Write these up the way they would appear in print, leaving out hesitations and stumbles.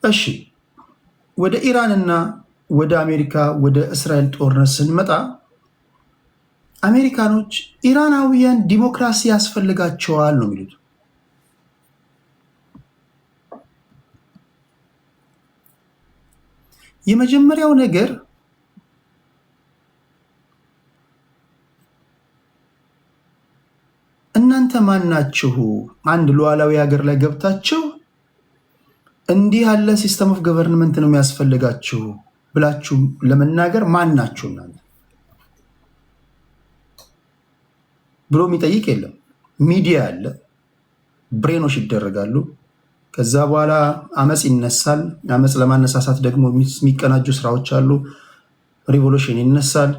እሺ ወደ ኢራንና ወደ አሜሪካ ወደ እስራኤል ጦርነት ስንመጣ አሜሪካኖች ኢራናውያን ዲሞክራሲ ያስፈልጋቸዋል ነው የሚሉት። የመጀመሪያው ነገር እናንተ ማናችሁ አንድ ሉዓላዊ ሀገር ላይ ገብታችሁ እንዲህ ያለ ሲስተም ኦፍ ገቨርንመንት ነው የሚያስፈልጋችሁ ብላችሁ ለመናገር ማናችሁ እናንተ ብሎ የሚጠይቅ የለም። ሚዲያ አለ፣ ብሬኖች ይደረጋሉ። ከዛ በኋላ አመፅ ይነሳል። አመፅ ለማነሳሳት ደግሞ የሚቀናጁ ስራዎች አሉ። ሪቮሉሽን ይነሳል።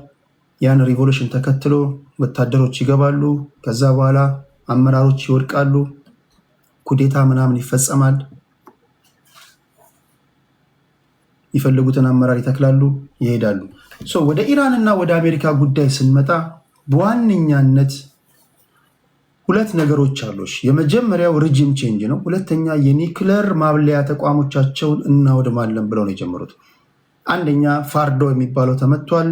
ያን ሪቮሉሽን ተከትሎ ወታደሮች ይገባሉ። ከዛ በኋላ አመራሮች ይወድቃሉ። ኩዴታ ምናምን ይፈጸማል። ይፈልጉትን አመራር ይተክላሉ፣ ይሄዳሉ። ወደ ኢራን እና ወደ አሜሪካ ጉዳይ ስንመጣ በዋነኛነት ሁለት ነገሮች አሉሽ። የመጀመሪያው ሪጂም ቼንጅ ነው። ሁለተኛ የኒክለር ማብለያ ተቋሞቻቸውን እናወድማለን ብለው ነው የጀመሩት። አንደኛ ፋርዶ የሚባለው ተመቷል።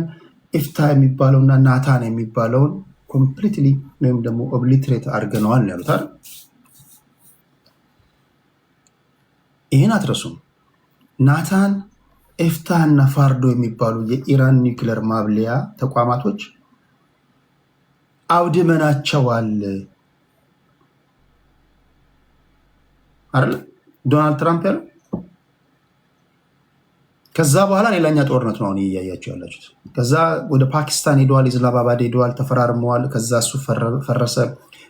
ኢፍታ የሚባለውና ናታን የሚባለውን ኮምፕሊትሊ ወይም ደግሞ ኦብሊትሬት አድርገነዋል ያሉት አይደል? ይህን አትረሱም። ናታን፣ ኢፍታ እና ፋርዶ የሚባሉ የኢራን ኒውክለር ማብለያ ተቋማቶች አውድመናቸዋል አይደል? ዶናልድ ትራምፕ ያለው። ከዛ በኋላ ሌላኛ ጦርነት ነው አሁን እያያቸው ያላችሁት። ከዛ ወደ ፓኪስታን ሄደዋል፣ ኢስላማባድ ሄደዋል፣ ተፈራርመዋል። ከዛ እሱ ፈረሰ።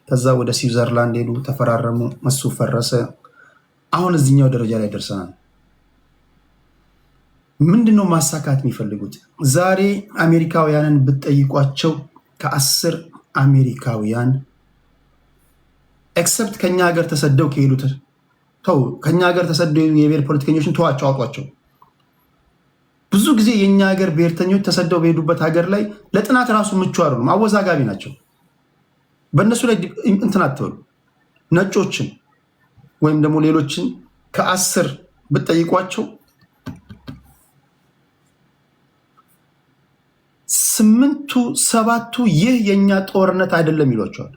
ከዛ ወደ ስዊዘርላንድ ሄዱ፣ ተፈራረሙ፣ እሱ ፈረሰ። አሁን እዚህኛው ደረጃ ላይ ደርሰናል። ምንድነው ማሳካት የሚፈልጉት? ዛሬ አሜሪካውያንን ብትጠይቋቸው ከ10 አሜሪካውያን ኤክሰፕት ከኛ ሀገር ተሰደው ከሄዱት ተው፣ ከኛ ሀገር ተሰደው የብሔር ፖለቲከኞችን ተዋቸው፣ አውጧቸው። ብዙ ጊዜ የኛ ሀገር ብሔርተኞች ተሰደው በሄዱበት ሀገር ላይ ለጥናት ራሱ ምቹ አይደሉም፣ አወዛጋቢ ናቸው። በእነሱ ላይ እንትን አትበሉ። ነጮችን ወይም ደግሞ ሌሎችን ከ10 ብትጠይቋቸው 8ቱ 7ቱ ይህ የኛ ጦርነት አይደለም ይሏቸዋል።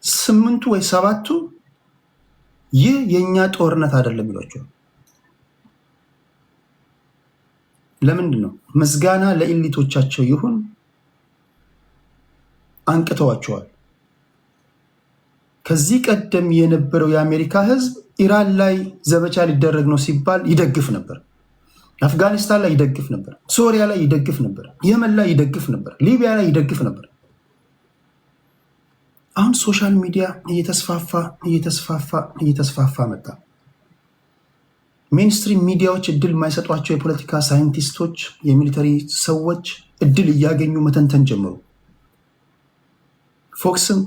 8ቱ ወይ 7ቱ ይህ የኛ ጦርነት አይደለም ይሏቸዋል። ለምንድን ነው? ምስጋና ለኢሊቶቻቸው ይሁን፣ አንቅተዋቸዋል። ከዚህ ቀደም የነበረው የአሜሪካ ሕዝብ ኢራን ላይ ዘመቻ ሊደረግ ነው ሲባል ይደግፍ ነበር። አፍጋኒስታን ላይ ይደግፍ ነበር። ሶሪያ ላይ ይደግፍ ነበር። የመን ላይ ይደግፍ ነበር። ሊቢያ ላይ ይደግፍ ነበር። አሁን ሶሻል ሚዲያ እየተስፋፋ መጣ። ሜንስትሪም ሚዲያዎች እድል የማይሰጧቸው የፖለቲካ ሳይንቲስቶች፣ የሚሊተሪ ሰዎች እድል እያገኙ መተንተን ጀመሩ። ፎክስም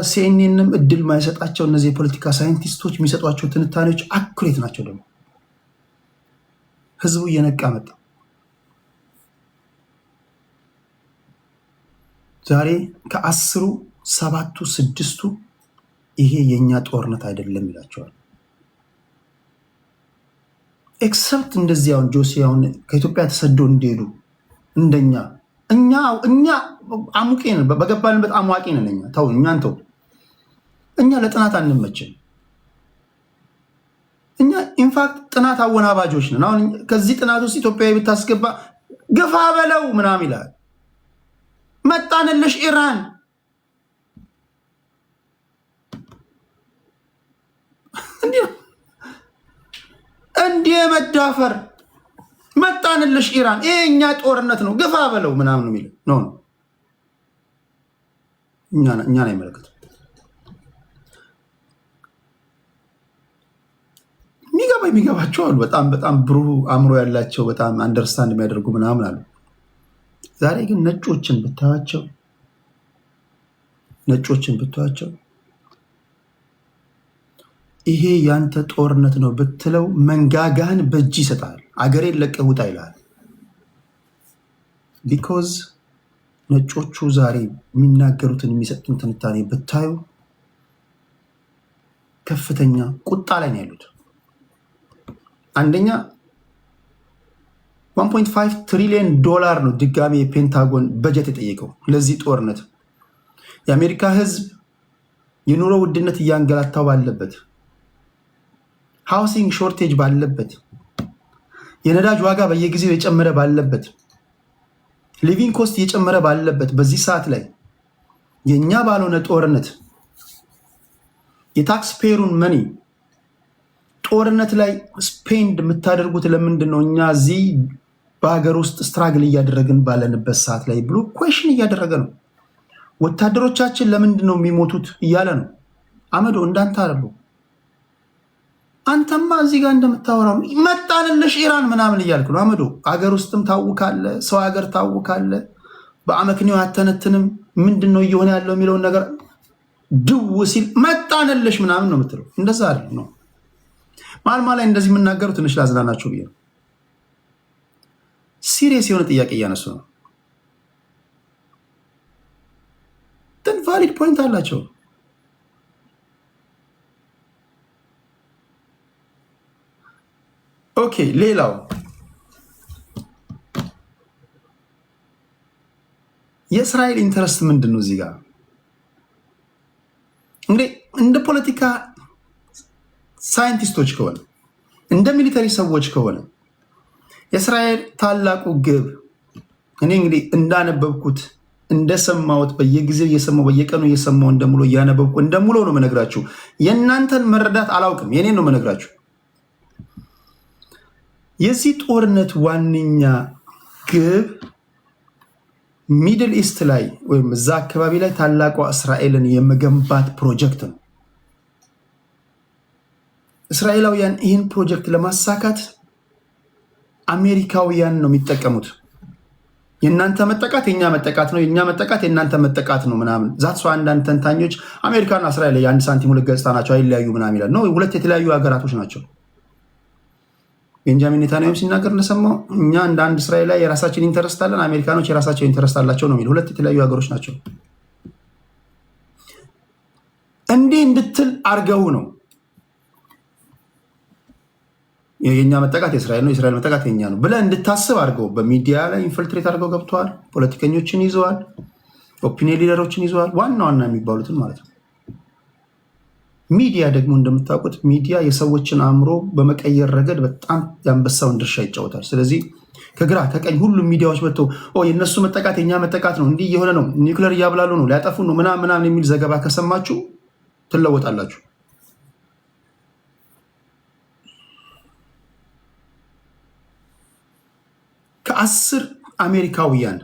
ሲኤንኤንም እድል የማይሰጣቸው እነዚህ የፖለቲካ ሳይንቲስቶች የሚሰጧቸው ትንታኔዎች አኩሬት ናቸው። ደግሞ ህዝቡ እየነቃ መጣ። ዛሬ ከ10ሩ 7ቱ 6ቱ ይሄ የኛ ጦርነት አይደለም ይላቸዋል። ኤክሰፕት እንደዚህ አሁን ጆሲ አሁን ከኢትዮጵያ ተሰዶ እንደሄዱ እንደኛ እኛ አሙቄ ነን፣ በገባንበት አሟቂ ነን። እኛ ተው፣ እኛን ተው። እኛ ለጥናት አንመችም። እኛ ኢንፋክት ጥናት አወናባጆች ነን። አሁን ከዚህ ጥናት ውስጥ ኢትዮጵያዊ ብታስገባ ግፋ በለው ምናምን ይላል። መጣንልሽ ኢራን እንዲህ መዳፈር መጣንልሽ ኢራን፣ ይሄ እኛ ጦርነት ነው ግፋ በለው ምናምን የሚል ነው። እኛን አይመለከትም። የሚገባቸው አሉ፣ በጣም ብሩህ አእምሮ ያላቸው በጣም አንደርስታንድ የሚያደርጉ ምናምን አሉ። ዛሬ ግን ነጮችን ብታዋቸው ይሄ ያንተ ጦርነት ነው ብትለው መንጋጋህን በእጅ ይሰጣል። አገሬን ለቀህ ውጣ ይላል። ቢኮዝ ነጮቹ ዛሬ የሚናገሩትን የሚሰጡን ትንታኔ ብታዩ ከፍተኛ ቁጣ ላይ ነው ያሉት። አንደኛ 1.5 ትሪሊዮን ዶላር ነው ድጋሚ የፔንታጎን በጀት የጠየቀው ለዚህ ጦርነት። የአሜሪካ ህዝብ የኑሮ ውድነት እያንገላታው ባለበት፣ ሃውሲንግ ሾርቴጅ ባለበት፣ የነዳጅ ዋጋ በየጊዜው የጨመረ ባለበት፣ ሊቪንግ ኮስት እየጨመረ ባለበት በዚህ ሰዓት ላይ የኛ ባልሆነ ጦርነት የታክስ ፔሩን መኒ ጦርነት ላይ ስፔንድ የምታደርጉት ለምንድን ነው? እኛ እዚህ በሀገር ውስጥ ስትራግል እያደረግን ባለንበት ሰዓት ላይ ብሎ ኩዌሽን እያደረገ ነው። ወታደሮቻችን ለምንድን ነው የሚሞቱት እያለ ነው። አመዶ እንዳንተ አለው። አንተማ እዚህ ጋር እንደምታወራው መጣንልሽ ኢራን ምናምን እያልክ ነው። አመዶ አገር ውስጥም ታውካለ፣ ሰው ሀገር ታውካለ። በአመክንዮ አተነትንም ምንድን ነው እየሆነ ያለው የሚለውን ነገር ድው ሲል መጣንልሽ ምናምን ነው የምትለው። እንደዛ አይደል ነው። ማልማ ላይ እንደዚህ የምናገሩ ትንሽ ላዝናናቸው ብዬ ነው። ሲሪየስ የሆነ ጥያቄ እያነሱ ነው። ግን ቫሊድ ፖይንት አላቸው። ኦኬ፣ ሌላው የእስራኤል ኢንተረስት ምንድን ነው? እዚህ ጋር እንግዲህ እንደ ፖለቲካ ሳይንቲስቶች ከሆነ እንደ ሚሊተሪ ሰዎች ከሆነ የእስራኤል ታላቁ ግብ እኔ እንግዲህ እንዳነበብኩት እንደሰማሁት በየጊዜው እየሰማሁ በየቀኑ እየሰማሁ እንደሙሎ እያነበብኩ እንደሙሎ ነው መነግራችሁ። የእናንተን መረዳት አላውቅም፣ የኔን ነው መነግራችሁ። የዚህ ጦርነት ዋነኛ ግብ ሚድል ኢስት ላይ ወይም እዛ አካባቢ ላይ ታላቋ እስራኤልን የመገንባት ፕሮጀክት ነው። እስራኤላውያን ይህን ፕሮጀክት ለማሳካት አሜሪካውያን ነው የሚጠቀሙት። የእናንተ መጠቃት የኛ መጠቃት ነው፣ የኛ መጠቃት የእናንተ መጠቃት ነው ምናምን። ዛት ሰው አንዳንድ ተንታኞች አሜሪካና እስራኤል የአንድ ሳንቲም ሁለት ገጽታ ናቸው አይለያዩ ምናምን ይላል። ነው ሁለት የተለያዩ ሀገራቶች ናቸው። ቤንጃሚን ኔታንያሁም ሲናገር እንደሰማው እኛ እንደ አንድ እስራኤል ላይ የራሳችን ኢንተረስት አለን፣ አሜሪካኖች የራሳቸው ኢንተረስት አላቸው ነው የሚል። ሁለት የተለያዩ ሀገሮች ናቸው። እንዲህ እንድትል አርገው ነው የኛ መጠቃት የእስራኤል ነው፣ የእስራኤል መጠቃት የኛ ነው ብለህ እንድታስብ አድርገው በሚዲያ ላይ ኢንፍልትሬት አድርገው ገብተዋል። ፖለቲከኞችን ይዘዋል፣ ኦፒኒየን ሊደሮችን ይዘዋል፣ ዋና ዋና የሚባሉትን ማለት ነው። ሚዲያ ደግሞ እንደምታውቁት ሚዲያ የሰዎችን አእምሮ በመቀየር ረገድ በጣም የአንበሳውን ድርሻ ይጫወታል። ስለዚህ ከግራ ከቀኝ ሁሉም ሚዲያዎች መጥተው የእነሱ መጠቃት የኛ መጠቃት ነው፣ እንዲህ የሆነ ነው፣ ኒውክለር እያብላሉ ነው፣ ሊያጠፉ ነው ምናምን የሚል ዘገባ ከሰማችሁ ትለወጣላችሁ። ከ10 አሜሪካውያን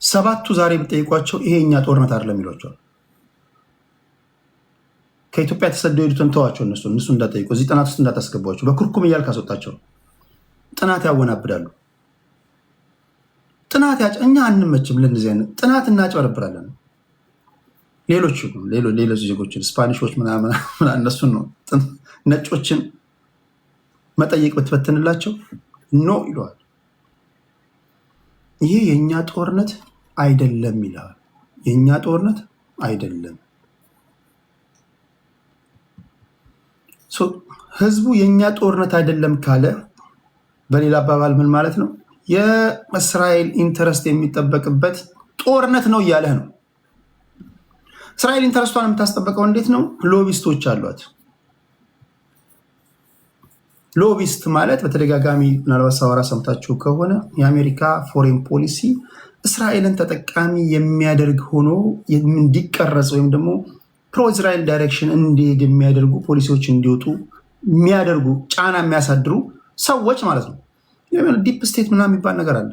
7ቱ ዛሬ ብጠይቋቸው ይሄ የኛ ጦርነት አይደለም ይሏቸዋል። ከኢትዮጵያ ተሰደው ሄዱትን ተዋቸው፣ እነሱ እንዳጠይቁ እዚህ ጥናት ውስጥ እንዳታስገቧቸው። በኩርኩም እያልክ አስወጣቸው። ጥናት ያወናብዳሉ። ጥናት እኛ አንመችም ለእነዚህ አይነት ጥናት እናጭበረብራለን። ሌሎች ዜጎችን ስፓኒሾች ምናምን እነሱን ነው ነጮችን መጠየቅ ብትበትንላቸው ኖ ይለዋል። ይሄ የኛ ጦርነት አይደለም ይላል። የኛ ጦርነት አይደለም። ህዝቡ የኛ ጦርነት አይደለም ካለ በሌላ አባባል ምን ማለት ነው? የእስራኤል ኢንተረስት የሚጠበቅበት ጦርነት ነው እያለህ ነው። እስራኤል ኢንተረስቷን የምታስጠበቀው እንዴት ነው? ሎቢስቶች አሏት። ሎቢስት ማለት በተደጋጋሚ ምናልባት ሳወራ ሰምታችሁ ከሆነ የአሜሪካ ፎሬን ፖሊሲ እስራኤልን ተጠቃሚ የሚያደርግ ሆኖ እንዲቀረጽ ወይም ደግሞ ፕሮ እስራኤል ዳይሬክሽን እንዲሄድ የሚያደርጉ ፖሊሲዎች እንዲወጡ የሚያደርጉ ጫና የሚያሳድሩ ሰዎች ማለት ነው። ዲፕ ስቴት ምናምን የሚባል ነገር አለ።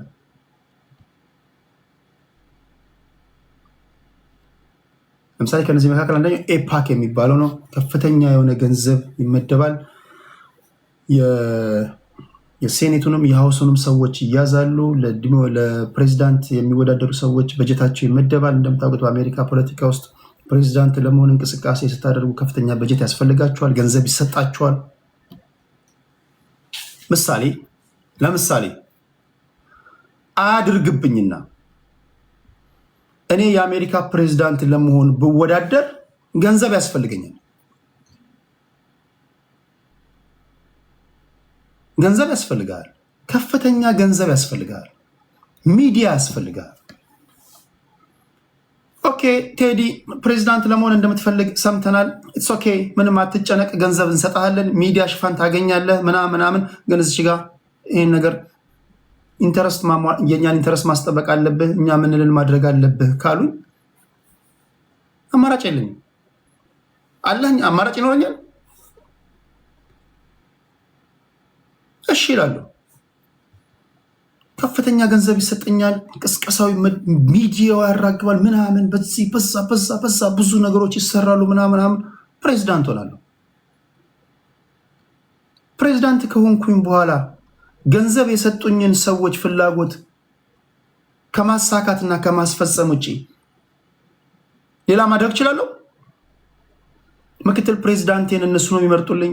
ለምሳሌ ከነዚህ መካከል አንደኛው ኤፓክ የሚባለው ነው። ከፍተኛ የሆነ ገንዘብ ይመደባል። የሴኔቱንም የሀውሱንም ሰዎች ይያዛሉ። ለፕሬዚዳንት የሚወዳደሩ ሰዎች በጀታቸው ይመደባል። እንደምታውቁት በአሜሪካ ፖለቲካ ውስጥ ፕሬዚዳንት ለመሆን እንቅስቃሴ ስታደርጉ ከፍተኛ በጀት ያስፈልጋቸዋል፣ ገንዘብ ይሰጣቸዋል። ለምሳሌ አድርግብኝና እኔ የአሜሪካ ፕሬዝዳንት ለመሆን ብወዳደር ገንዘብ ያስፈልገኛል። ገንዘብ ያስፈልጋል። ከፍተኛ ገንዘብ ያስፈልጋል። ሚዲያ ያስፈልጋል። ኦኬ ቴዲ ፕሬዝዳንት ለመሆን እንደምትፈልግ ሰምተናል። ኢትስ ኦኬ ምንም አትጨነቅ፣ ገንዘብ እንሰጣለን፣ ሚዲያ ሽፋን ታገኛለህ ምናምን። ግን እዚህ ጋር ይሄን ነገር የኛን ኢንተረስት ማስጠበቅ አለብህ፣ እኛ ምንልን ማድረግ አለብህ ካሉኝ አማራጭ የለኝም። አለኝ አማራጭ ይኖረኛል። እሺ ይላሉ። ከፍተኛ ገንዘብ ይሰጠኛል። ቅስቀሳዊ ሚዲያው ያራግባል ምናምን፣ በዚህ በዛ ብዙ ነገሮች ይሰራሉ ምናምን። ፕሬዝዳንት ሆናለሁ። ፕሬዝዳንት ከሆንኩኝ በኋላ ገንዘብ የሰጡኝን ሰዎች ፍላጎት ከማሳካትና ከማስፈጸም ውጪ ሌላ ማድረግ እችላለሁ? ምክትል ፕሬዝዳንቴን እነሱ ነው የሚመርጡልኝ።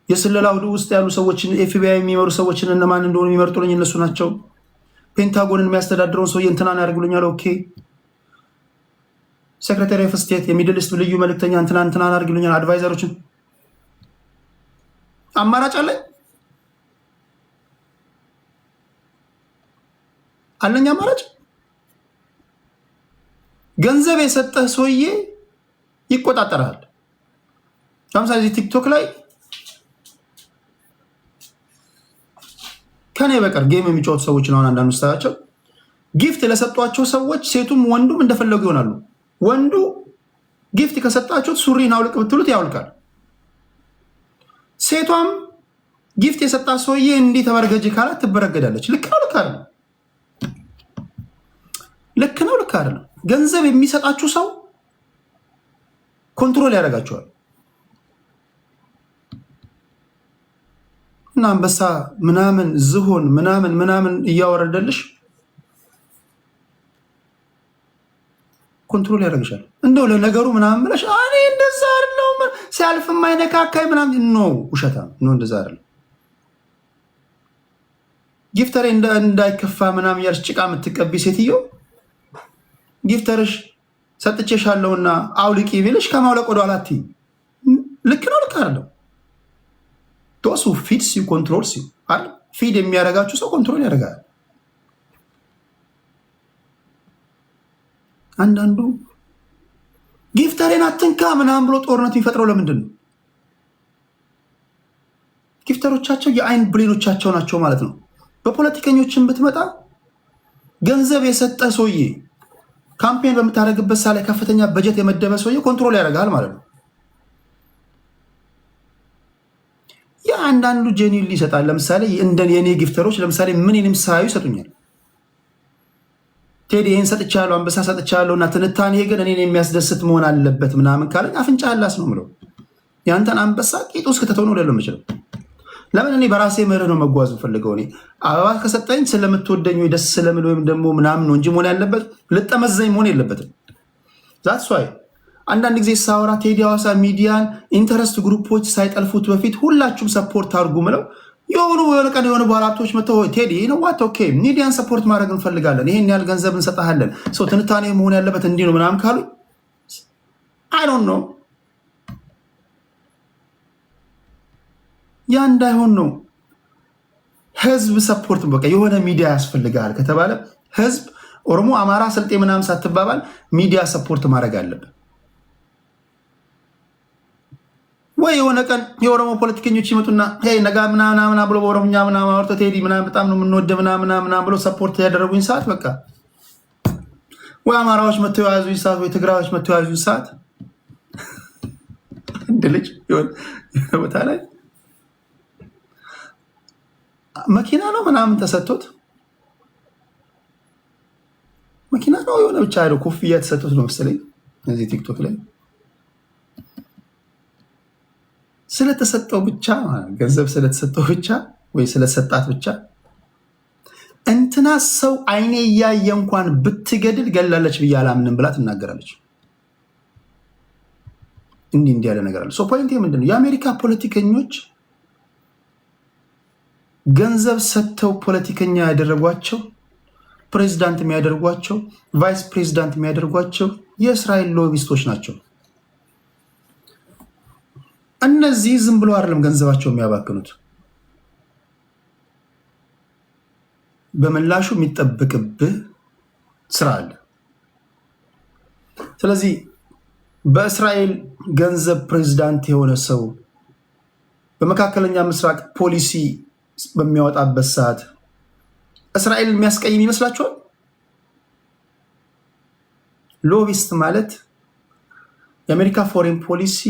የስለላ ውስጥ ያሉ ሰዎችን ኤፍቢአይ የሚመሩ ሰዎችን እነማን እንደሆኑ የሚመርጡልኝ እነሱ ናቸው። ፔንታጎንን የሚያስተዳድረውን ሰውዬ እንትናን ያደርጉልኛል። ኦኬ ሴክሬታሪ ኦፍ ስቴት የሚድል ኢስት ልዩ መልእክተኛ እንትናን ያደርጉልኛል። አድቫይዘሮችን አማራጭ አለኝ አማራጭ። ገንዘብ የሰጠህ ሰውዬ ይቆጣጠራል። ለምሳሌ ቲክቶክ ላይ ከኔ በቀር ጌም የሚጫወቱ ሰዎች ነው አንዳንዱ ስታያቸው ጊፍት ለሰጧቸው ሰዎች ሴቱም ወንዱም እንደፈለጉ ይሆናሉ። ወንዱ ጊፍት ከሰጣቸው ሱሪን አውልቅ ብትሉት ያውልቃል። ሴቷም ጊፍት የሰጣት ሰውዬ እንዲህ ተበረገጅ ካላት ትበረገዳለች። ልክ ነው ልክ አይደለም? ልክ ነው ልክ አይደለም? ገንዘብ የሚሰጣችሁ ሰው ኮንትሮል ያደርጋችኋል። እና አንበሳ ምናምን ዝሆን ምናምን እያወረደልሽ ኮንትሮል ያደርግሻል። እንደው ለነገሩ ምናምን ብለሽ እኔ እንደዛ አይደለም ሲያልፍ የማይነካካይ ምናምን ነው ውሸታ ነው። እንደዛ አይደለም። ጊፍተሬ እንዳይከፋ ምናምን ያርሽ ጭቃ የምትቀቢ ሴትዮ ጊፍተርሽ ሰጥቼሻለሁና አውልቂ ቢልሽ ከማውለቅ ወደ ኋላ አትይም። ልክ ነው ልክ አይደለም? ቶሱ ፊድስ ዩ ኮንትሮልስ ዩ አይደል? ፊድ የሚያደርጋችሁ ሰው ኮንትሮል ያደርጋል። አንዳንዱ ጊፍተሬን አትንካ ምናምን ብሎ ጦርነት የሚፈጥረው ለምንድን ነው? ጊፍተሮቻቸው የአይን ብሌኖቻቸው ናቸው ማለት ነው። በፖለቲከኞችን ብትመጣ ገንዘብ የሰጠ ሰውዬ ካምፔን በምታደርግበት ሳ ላይ ከፍተኛ በጀት የመደበ ሰውዬ ኮንትሮል ያደርጋል ማለት ነው። የአንዳንዱ ጄኒል ይሰጣል። ለምሳሌ እንደ የኔ ጊፍተሮች ለምሳሌ ምንንም ሳዩ ይሰጡኛል። ቴዲ ይህን ሰጥቻለሁ፣ አንበሳ ሰጥቻለሁ እና ትንታኔ ግን እኔን የሚያስደስት መሆን አለበት ምናምን ካለኝ አፍንጫ አላስ ነው ምለው። ያንተን አንበሳ ቂጡ እስክትተው ነው ሌለው ምችለው። ለምን እኔ በራሴ መርህ ነው መጓዝ ፈልገው። እኔ አበባ ከሰጠኝ ስለምትወደኝ ወይ ደስ ስለምል ወይም ደግሞ ምናምን ነው እንጂ መሆን ያለበት ልጠመዘኝ መሆን የለበትም። ዛትስ ዋይ አንዳንድ ጊዜ ሳወራ ቴዲ ሐዋሳ ሚዲያን ኢንተረስት ግሩፖች ሳይጠልፉት በፊት ሁላችሁም ሰፖርት አድርጉ ምለው የሆኑ ቀን የሆኑ ባለሀብቶች መጥተው ቴዲ ነው ዋት ኦኬ ሚዲያን ሰፖርት ማድረግ እንፈልጋለን፣ ይሄን ያህል ገንዘብ እንሰጣለን፣ ሰው ትንታኔ መሆን ያለበት እንዲህ ነው ምናምን ካሉ አይ ዶንት ኖ ያ እንዳይሆን ነው። ህዝብ ሰፖርት በቃ የሆነ ሚዲያ ያስፈልጋል ከተባለ ህዝብ ኦሮሞ፣ አማራ፣ ስልጤ ምናምን ሳትባባል ሚዲያ ሰፖርት ማድረግ አለበት። ወይ የሆነ ቀን የኦሮሞ ፖለቲከኞች ይመጡና ነጋ ምናምን ብሎ በኦሮምኛ ምናምን አውርቶ ቴዲ ምናምን በጣም ነው የምንወደ ምናምን ብሎ ሰፖርት ያደረጉኝ ሰዓት በቃ ወይ አማራዎች መተው ያዙኝ ሰዓት ወይ ትግራዮች መተው ያዙኝ ሰዓት እንደ ልጅ የሆነ ቦታ ላይ መኪና ነው ምናምን ተሰጥቶት መኪና ነው የሆነ ብቻ አይደው ኮፍያ ተሰጥቶት ነው መሰለኝ እዚህ ቲክቶክ ላይ ስለተሰጠው ብቻ ገንዘብ ስለተሰጠው ብቻ ወይ ስለሰጣት ብቻ እንትና ሰው አይኔ እያየ እንኳን ብትገድል ገላለች ብዬ አላምንም ብላ ትናገራለች። እንዲህ ያለ ነገር አለ። ሶ ፖይንቴ ምንድነው? የአሜሪካ ፖለቲከኞች ገንዘብ ሰጥተው ፖለቲከኛ ያደረጓቸው ፕሬዝዳንት የሚያደርጓቸው ቫይስ ፕሬዝዳንት የሚያደርጓቸው የእስራኤል ሎቢስቶች ናቸው። እነዚህ ዝም ብሎ አይደለም ገንዘባቸው የሚያባክኑት። በምላሹ የሚጠብቅብህ ስራ አለ። ስለዚህ በእስራኤል ገንዘብ ፕሬዝዳንት የሆነ ሰው በመካከለኛ ምስራቅ ፖሊሲ በሚያወጣበት ሰዓት እስራኤል የሚያስቀይም ይመስላችኋል? ሎቢስት ማለት የአሜሪካ ፎሬን ፖሊሲ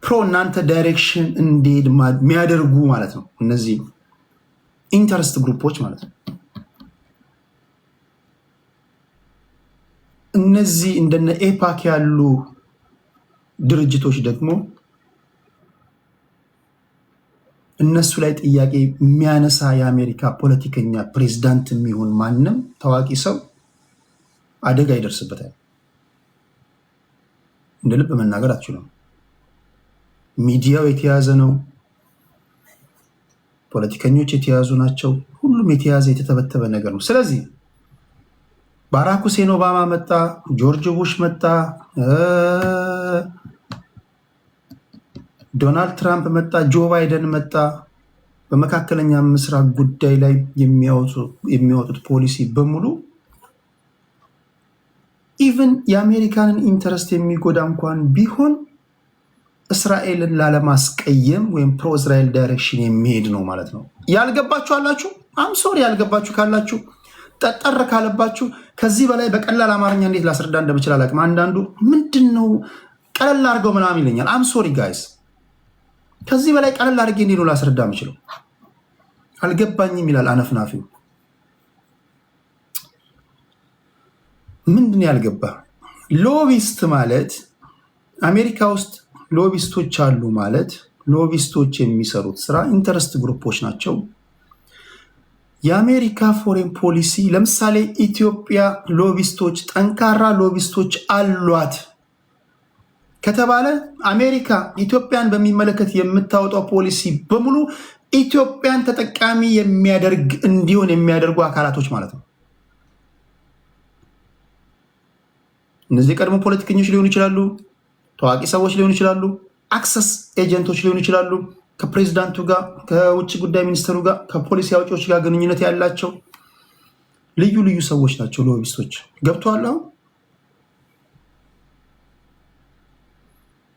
ፕሮ እናንተ ዳይሬክሽን እንዲሄድ የሚያደርጉ ማለት ነው። እነዚህ ኢንተረስት ግሩፖች ማለት ነው። እነዚህ እንደነ ኤፓክ ያሉ ድርጅቶች ደግሞ እነሱ ላይ ጥያቄ የሚያነሳ የአሜሪካ ፖለቲከኛ ፕሬዝዳንት የሚሆን ማንም ታዋቂ ሰው አደጋ ይደርስበታል። እንደ ልብ መናገር አትችሉም። ሚዲያው የተያዘ ነው። ፖለቲከኞች የተያዙ ናቸው። ሁሉም የተያዘ የተተበተበ ነገር ነው። ስለዚህ ባራክ ሁሴን ኦባማ መጣ፣ ጆርጅ ቡሽ መጣ፣ ዶናልድ ትራምፕ መጣ፣ ጆ ባይደን መጣ። በመካከለኛ ምስራቅ ጉዳይ ላይ የሚያወጡት ፖሊሲ በሙሉ ኢቭን የአሜሪካንን ኢንተረስት የሚጎዳ እንኳን ቢሆን እስራኤልን ላለማስቀየም ወይም ፕሮ እስራኤል ዳይሬክሽን የሚሄድ ነው ማለት ነው። ያልገባችሁ አላችሁ? አምሶሪ ያልገባችሁ ካላችሁ ጠጠር ካለባችሁ ከዚህ በላይ በቀላል አማርኛ እንዴት ላስረዳ እንደምችል አላውቅም። አንዳንዱ ምንድን ነው ቀለል አድርገው ምናምን ይለኛል። አምሶሪ ጋይስ፣ ከዚህ በላይ ቀለል አድርጌ እንዴት ነው ላስረዳ የምችለው? አልገባኝም ይላል አነፍናፊው። ምንድን ያልገባ? ሎቢስት ማለት አሜሪካ ውስጥ ሎቢስቶች አሉ ማለት ሎቢስቶች የሚሰሩት ስራ ኢንተረስት ግሩፖች ናቸው። የአሜሪካ ፎሬን ፖሊሲ ለምሳሌ ኢትዮጵያ ሎቢስቶች፣ ጠንካራ ሎቢስቶች አሏት ከተባለ አሜሪካ ኢትዮጵያን በሚመለከት የምታወጣው ፖሊሲ በሙሉ ኢትዮጵያን ተጠቃሚ የሚያደርግ እንዲሆን የሚያደርጉ አካላቶች ማለት ነው። እነዚህ የቀድሞ ፖለቲከኞች ሊሆኑ ይችላሉ፣ ታዋቂ ሰዎች ሊሆኑ ይችላሉ፣ አክሰስ ኤጀንቶች ሊሆኑ ይችላሉ፣ ከፕሬዝዳንቱ ጋር ከውጭ ጉዳይ ሚኒስትሩ ጋር ከፖሊሲ አውጪዎች ጋር ግንኙነት ያላቸው ልዩ ልዩ ሰዎች ናቸው ሎቢስቶች። ገብተዋል አሁን?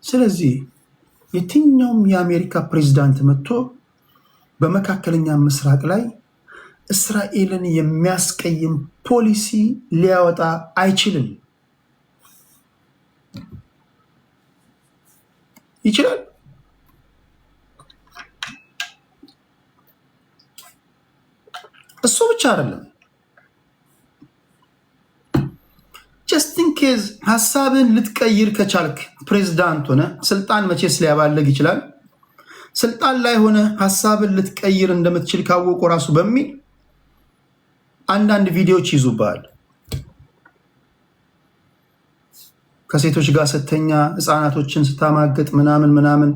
ስለዚህ የትኛውም የአሜሪካ ፕሬዝዳንት መጥቶ በመካከለኛ ምስራቅ ላይ እስራኤልን የሚያስቀይም ፖሊሲ ሊያወጣ አይችልም። ይችላል? እሱ ብቻ አይደለም። ጀስት ኢን ኬዝ ሀሳብን ልትቀይር ከቻልክ ፕሬዝዳንት ሆነ ስልጣን መቼስ ሊያባለግ ይችላል። ስልጣን ላይ ሆነ ሀሳብን ልትቀይር እንደምትችል ካወቁ ራሱ በሚል አንዳንድ ቪዲዮዎች ይዙባል። ከሴቶች ጋር ስተኛ፣ ህፃናቶችን ስታማገጥ ምናምን ምናምን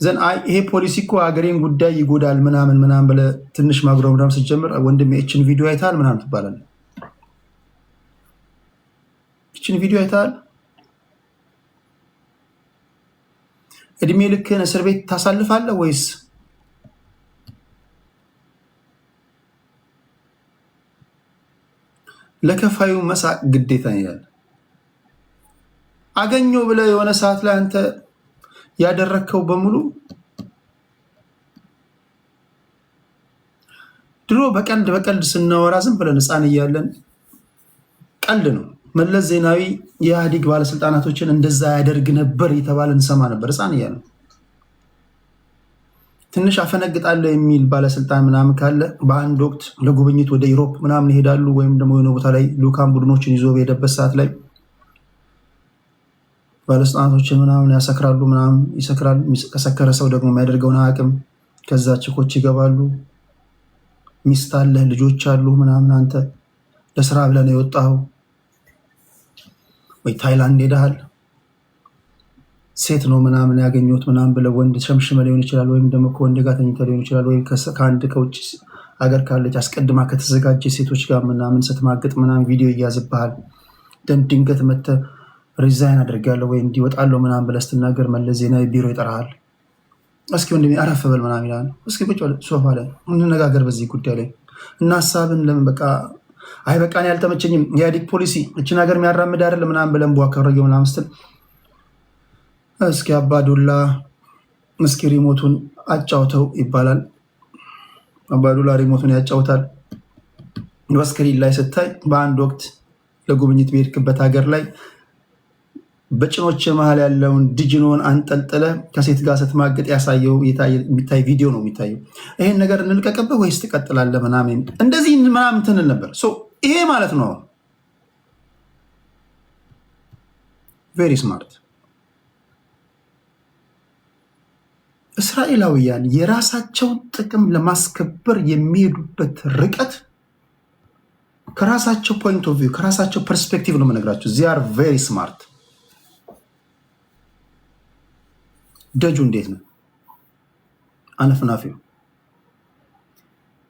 ዘን ይሄ ፖሊሲ እኮ ሀገሬን ጉዳይ ይጎዳል ምናምን ምናምን ብለህ ትንሽ ማጉረምረም ስትጀምር ወንድሜ እችን ቪዲዮ አይተሃል ምናምን ትባላለህ። እችን ቪዲዮ አይተሃል? እድሜ ልክህን እስር ቤት ታሳልፋለህ ወይስ ለከፋዩ መሳቅ ግዴታ ይላል? አገኘው ብለህ የሆነ ሰዓት ላይ አንተ ያደረከው በሙሉ ድሮ በቀልድ ስናወራ ዝም ብለን ህፃን እያለን ቀልድ ነው። መለስ ዜናዊ የኢህአዴግ ባለስልጣናቶችን እንደዛ ያደርግ ነበር የተባለ እንሰማ ነበር ህፃን እያለን። ትንሽ አፈነግጣለሁ የሚል ባለስልጣን ምናምን ካለ በአንድ ወቅት ለጉብኝት ወደ ዩሮፕ ምናምን ይሄዳሉ፣ ወይም ደግሞ የሆነ ቦታ ላይ ልኡካን ቡድኖችን ይዞ በሄደበት ሰዓት ላይ ባለስልጣናቶችን ምናምን ያሰክራሉ፣ ምናምን ይሰክራል። ከሰከረ ሰው ደግሞ የሚያደርገውን አቅም ከዛ ችኮች ይገባሉ። ሚስት አለ፣ ልጆች አሉ ምናምን። አንተ ለስራ ብለህ ነው የወጣኸው ወይ ታይላንድ ሄደሃል። ሴት ነው ምናምን ያገኘሁት ምናምን ብለው ወንድ ሸምሽመ ሊሆን ይችላል፣ ወይም ደግሞ ከወንድ ጋር ተኝተ ሊሆን ይችላል፣ ወይም ከአንድ ከውጭ ሀገር ካለች አስቀድማ ከተዘጋጀ ሴቶች ጋር ምናምን ስትማግጥ ምናምን ቪዲዮ እያዝብሃል። ድንገት መተህ ሪዛይን አድርጋለሁ ወይ እንዲወጣለሁ ምናምን ብለህ ስትናገር መለስ ዜናዊ ቢሮ ይጠራሃል። እስኪ ወንድሜ አረፍ በል ምናምን ይላል። እስኪ ቁጭ በል ሶፋ ላይ እንነጋገር በዚህ ጉዳይ ላይ እና ሀሳብን ለምን በቃ አይ በቃ እኔ ያልተመቸኝም የኢህአዴግ ፖሊሲ እችን ሀገር የሚያራምድ አይደል ምናምን ብለን ቧከረገ ምናምን ስትል እስኪ አባዱላ እስኪ ሪሞቱን አጫውተው ይባላል። አባዱላ ሪሞቱን ያጫውታል። በስክሪን ላይ ስታይ በአንድ ወቅት ለጉብኝት በሄድክበት ሀገር ላይ በጭኖች መሀል ያለውን ዲጅኖን አንጠልጥለ ከሴት ጋር ስትማገጥ ያሳየው የሚታይ ቪዲዮ ነው የሚታየው። ይሄን ነገር እንልቀቅብህ ወይስ ትቀጥላለህ ምናምን እንደዚህ ምናምን ትንል ነበር። ይሄ ማለት ነው ቬሪ ስማርት። እስራኤላውያን የራሳቸውን ጥቅም ለማስከበር የሚሄዱበት ርቀት ከራሳቸው ፖይንት ኦፍ ቪው ከራሳቸው ፐርስፔክቲቭ ነው የምነግራቸው። ዚ አር ቬሪ ስማርት። ደጁ እንዴት ነው አነፍናፊው?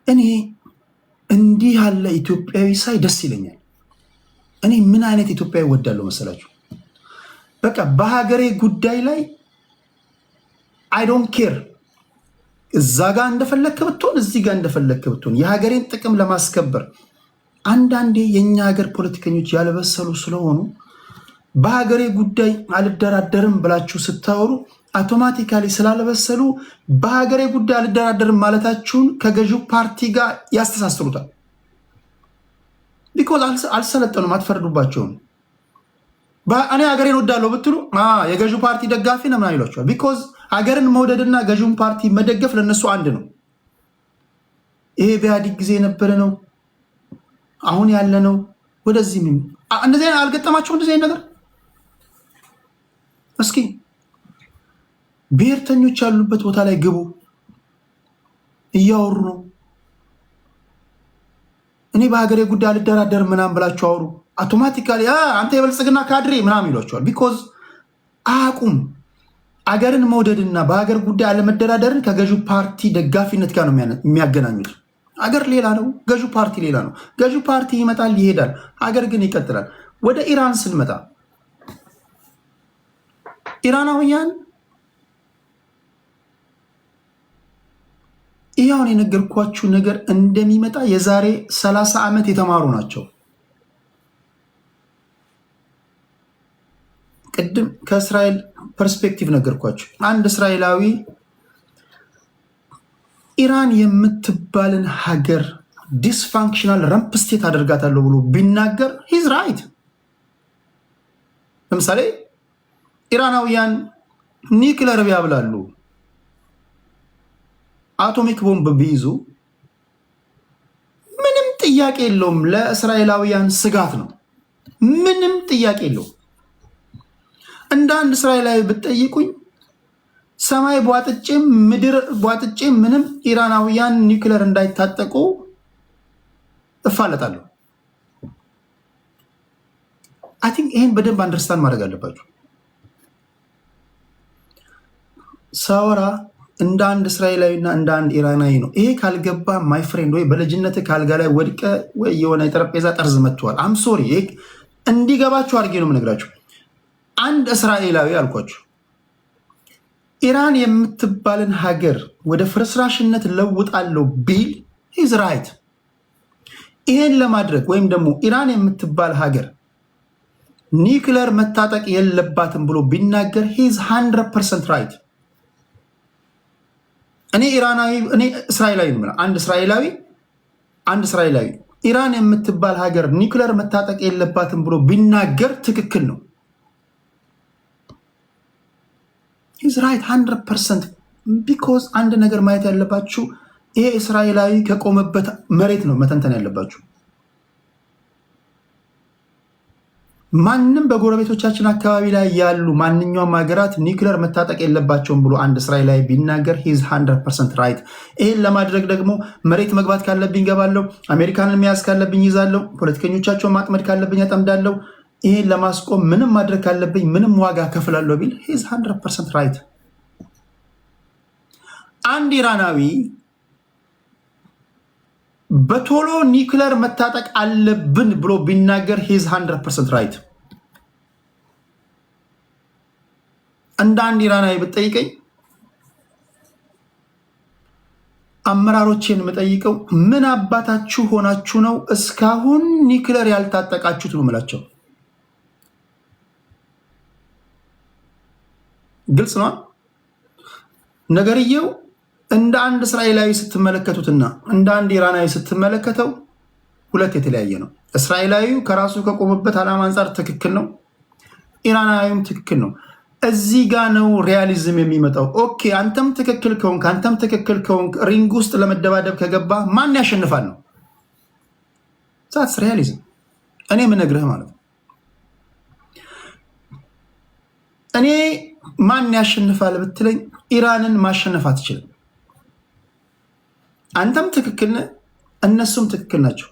እኔ እንዲህ ያለ ኢትዮጵያዊ ሳይ ደስ ይለኛል። እኔ ምን አይነት ኢትዮጵያዊ ወዳለሁ መሰላችሁ? በቃ በሀገሬ ጉዳይ ላይ አይ ዶንት ኬር። እዛ ጋር እንደፈለክ ብትሆን፣ እዚህ ጋር እንደፈለክ ብትሆን የሀገሬን ጥቅም ለማስከበር አንዳንዴ የኛ ሀገር ፖለቲከኞች ያልበሰሉ ስለሆኑ በሀገሬ ጉዳይ አልደራደርም ብላችሁ ስታወሩ አውቶማቲካሊ ስላልበሰሉ በሀገሬ ጉዳይ አልደራደርም ማለታችሁን ከገዢው ፓርቲ ጋር ያስተሳስሩታል። ቢኮዝ አልሰለጠኑም፣ አትፈርዱባቸውም። እኔ ሀገሬን ወዳለሁ ብትሉ የገዢው ፓርቲ ደጋፊ ነው ምናምን ይሏቸዋል። ቢኮዝ ሀገርን መውደድና ገዢውን ፓርቲ መደገፍ ለነሱ አንድ ነው። ይሄ በኢህአዴግ ጊዜ የነበረ ነው፣ አሁን ያለ ነው። ወደዚህ እንደዚህ አልገጠማቸው እንደዚህ ነገር እስኪ ብሔርተኞች ያሉበት ቦታ ላይ ግቡ። እያወሩ ነው። እኔ በሀገሬ ጉዳይ አልደራደር ምናምን ብላችሁ አውሩ። አውቶማቲካሊ አንተ የበልጽግና ካድሬ ምናምን ይሏቸዋል። ቢኮዝ አቁም። አገርን መውደድና በሀገር ጉዳይ አለመደራደርን ከገዢው ፓርቲ ደጋፊነት ጋር ነው የሚያገናኙት። አገር ሌላ ነው፣ ገዢው ፓርቲ ሌላ ነው። ገዢው ፓርቲ ይመጣል ይሄዳል፣ አገር ግን ይቀጥላል። ወደ ኢራን ስንመጣ ኢራናውያን ይኸውን የነገርኳችሁ ነገር እንደሚመጣ የዛሬ 30 ዓመት የተማሩ ናቸው። ቅድም ከእስራኤል ፐርስፔክቲቭ ነገርኳችሁ። አንድ እስራኤላዊ ኢራን የምትባልን ሀገር ዲስፋንክሽናል ረምፕ ስቴት አደርጋታለሁ ብሎ ቢናገር ሂዝ ራይት። ለምሳሌ ኢራናውያን ኒክለር ቢያብላሉ፣ አቶሚክ ቦምብ ቢይዙ ምንም ጥያቄ የለውም። ለእስራኤላውያን ስጋት ነው። ምንም ጥያቄ የለውም። እንደ አንድ እስራኤላዊ ብትጠይቁኝ ሰማይ ቧጥጬም ምድር ቧጥጬም ምንም ኢራናውያን ኒውክለር እንዳይታጠቁ እፋለጣለሁ። አይ ቲንክ ይሄን በደንብ አንደርስታንድ ማድረግ አለባችሁ። ሳወራ እንደ አንድ እስራኤላዊና እንደ አንድ ኢራናዊ ነው። ይሄ ካልገባ ማይ ፍሬንድ፣ ወይ በልጅነት ካልጋ ላይ ወድቀ ወይ የሆነ የጠረጴዛ ጠርዝ መጥተዋል። አም ሶሪ። ይሄ እንዲገባችሁ አድርጌ ነው የምነግራችሁ። አንድ እስራኤላዊ አልኳችሁ ኢራን የምትባልን ሀገር ወደ ፍርስራሽነት ለውጣለሁ ቢል ሂዝ ራይት። ይሄን ለማድረግ ወይም ደግሞ ኢራን የምትባል ሀገር ኒውክለር መታጠቅ የለባትም ብሎ ቢናገር ሂዝ 100% ራይት። እኔ እስራኤላዊ ነው። አንድ እስራኤላዊ ኢራን የምትባል ሀገር ኒውክለር መታጠቅ የለባትም ብሎ ቢናገር ትክክል ነው። ሂዝ ራይት 100%። ቢኮዝ አንድ ነገር ማየት ያለባችሁ ይሄ እስራኤላዊ ከቆመበት መሬት ነው መተንተን ያለባችሁ። ማንም በጎረቤቶቻችን አካባቢ ላይ ያሉ ማንኛውም ሀገራት ኒውክለር መታጠቅ የለባቸውም ብሎ አንድ እስራኤላዊ ቢናገር ሂዝ 100% ራይት። ይህን ለማድረግ ደግሞ መሬት መግባት ካለብኝ ገባለሁ፣ አሜሪካንን መያዝ ካለብኝ ይዛለሁ፣ ፖለቲከኞቻቸውን ማጥመድ ካለብኝ አጠምዳለሁ። ይሄን ለማስቆም ምንም ማድረግ ካለብኝ ምንም ዋጋ ከፍላለሁ ቢል ሂዝ 100% ራይት። አንድ ኢራናዊ በቶሎ ኒውክለር መታጠቅ አለብን ብሎ ቢናገር ሂዝ 100% ራይት። እንደ አንድ ኢራናዊ ብትጠይቀኝ አመራሮችን የምጠይቀው ምን አባታችሁ ሆናችሁ ነው እስካሁን ኒውክለር ያልታጠቃችሁት ነው የምላቸው። ግልጽ ነው ነገርየው። እንደ አንድ እስራኤላዊ ስትመለከቱትና እንደ አንድ ኢራናዊ ስትመለከተው ሁለት የተለያየ ነው። እስራኤላዊው ከራሱ ከቆመበት ዓላማ አንጻር ትክክል ነው፣ ኢራናዊም ትክክል ነው። እዚህ ጋ ነው ሪያሊዝም የሚመጣው። ኦኬ አንተም ትክክል ከሆንክ ሪንግ ውስጥ ለመደባደብ ከገባ ማን ያሸንፋል ነው ዛትስ ሪያሊዝም። እኔ የምነግርህ ማለት ነው እኔ ማን ያሸንፋል ብትለኝ ኢራንን ማሸነፍ አትችልም። አንተም ትክክል ነህ፣ እነሱም ትክክል ናቸው።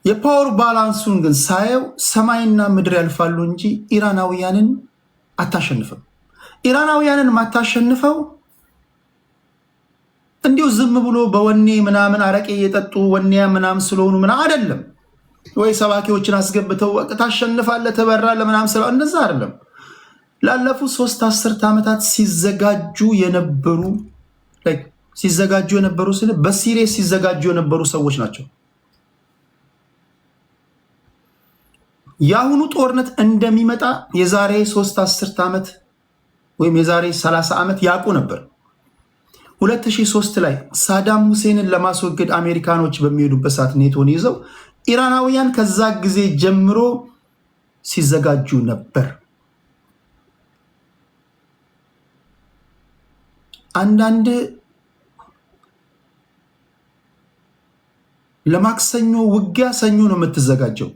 የፓወር ባላንሱን ግን ሳየው ሰማይና ምድር ያልፋሉ እንጂ ኢራናውያንን አታሸንፍም። ኢራናውያንን ማታሸንፈው እንዲሁ ዝም ብሎ በወኔ ምናምን አረቄ የጠጡ ወኔያ ምናምን ስለሆኑ ምናምን አይደለም፣ ወይ ሰባኪዎችን አስገብተው ታሸንፋለህ ተበራለህ ምናምን ስለ እንደዛ አይደለም። ላለፉት 3 10 ዓመታት ሲዘጋጁ የነበሩ በሲሪየስ ሲዘጋጁ የነበሩ ሰዎች ናቸው። የአሁኑ ጦርነት እንደሚመጣ የዛሬ 3 10 ዓመት ወይም የዛሬ 30 ዓመት ያውቁ ነበር። 2003 ላይ ሳዳም ሁሴንን ለማስወገድ አሜሪካኖች በሚሄዱበት ሰዓት ኔቶን ይዘው ኢራናውያን ከዛ ጊዜ ጀምሮ ሲዘጋጁ ነበር። አንዳንድ ለማክሰኞ ውጊያ ሰኞ ነው የምትዘጋጀው።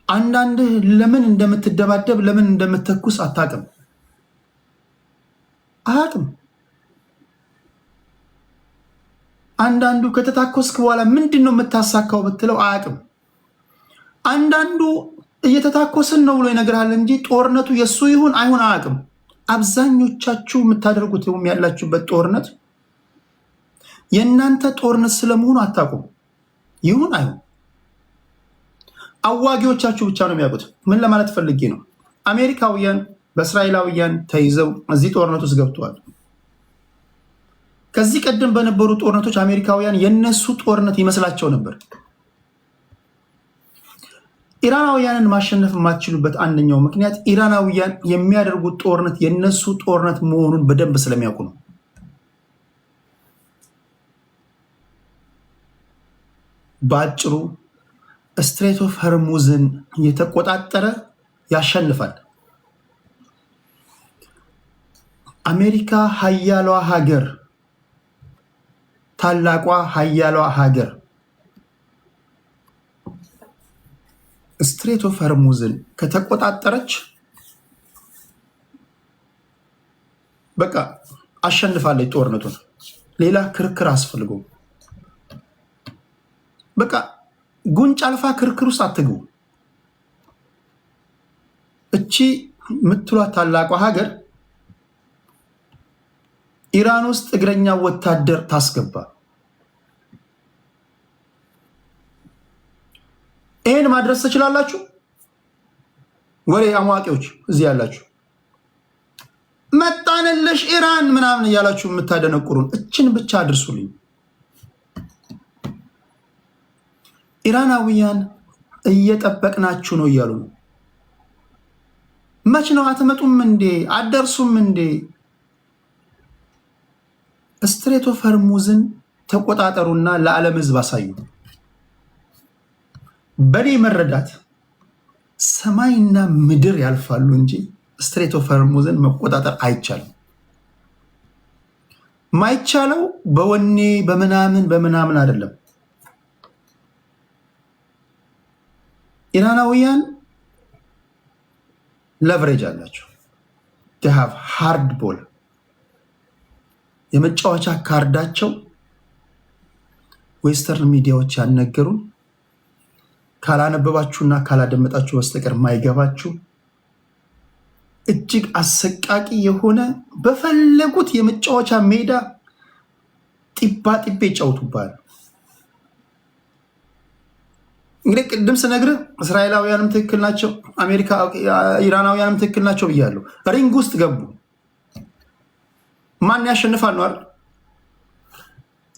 አንዳንድ ለምን እንደምትደባደብ ለምን እንደምትተኩስ አታውቅም። አንዳንዱ ከተታኮስክ በኋላ ምንድነው የምታሳካው ብትለው አያውቅም። አንዳንዱ እየተታኮስን ነው ብሎ ይነግራል እንጂ ጦርነቱ የሱ ይሁን አይሁን አያውቅም። አብዛኞቻችሁ የምታደርጉት ያላችሁበት ጦርነት የእናንተ ጦርነት ስለመሆኑ አታውቁም። ይሁን አይሁን አዋጊዎቻችሁ ብቻ ነው የሚያውቁት። ምን ለማለት ፈልጌ ነው? አሜሪካውያን በእስራኤላውያን ተይዘው እዚህ ጦርነት ውስጥ ገብተዋል። ከዚህ ቀደም በነበሩ ጦርነቶች አሜሪካውያን የነሱ ጦርነት ይመስላቸው ነበር። ኢራናውያንን ማሸነፍ የማትችሉበት አንደኛው ምክንያት ኢራናውያን የሚያደርጉት ጦርነት የነሱ ጦርነት መሆኑን በደንብ ስለሚያውቁ ነው። በአጭሩ ስትሬት ኦፍ ሆርሙዝን የተቆጣጠረ ያሸንፋል። አሜሪካ ሀያሏ ሀገር፣ ታላቋ ሀያሏ ሀገር ስትሬት ኦፍ ሆርሙዝን ከተቆጣጠረች በቃ አሸንፋለች ጦርነቱን። ሌላ ክርክር አስፈልገው። በቃ ጉንጭ አልፋ ክርክር ውስጥ አትግቡ። እቺ የምትሏት ታላቋ ሀገር ኢራን ውስጥ እግረኛ ወታደር ታስገባ። ይሄን ማድረስ ትችላላችሁ? ወሬ አሟቂዎች እዚህ ያላችሁ መጣንልሽ ኢራን ምናምን እያላችሁ የምታደነቁሩን እችን ብቻ አድርሱልኝ። ኢራናውያን እየጠበቅናችሁ ነው እያሉ ነው። መች ነው አትመጡም እንዴ? አደርሱም እንዴ? ስትሬት ኦፍ ሆርሙዝን ተቆጣጠሩና ለዓለም ሕዝብ አሳዩ። በኔ መረዳት ሰማይና ምድር ያልፋሉ እንጂ ስትሬት ኦፍ ሆርሙዝን መቆጣጠር አይቻልም። ማይቻለው በወኔ በምናምን አይደለም። ኢራናውያን ለቨሬጅ አላቸው። they have hard ball የመጫወቻ ካርዳቸው ዌስተርን ሚዲያዎች ያነገሩን ካላነበባችሁና ካላደመጣችሁ በስተቀር ማይገባችሁ እጅግ አሰቃቂ የሆነ በፈለጉት የመጫወቻ ሜዳ ጢባ ጢቤ ይጫወቱባል። እንግዲህ ቅድም ስነግርህ እስራኤላውያንም ትክክል ናቸው፣ ኢራናውያንም ትክክል ናቸው ብያለሁ። ሪንግ ውስጥ ገቡ። ማን ያሸንፋል ነው አይደል?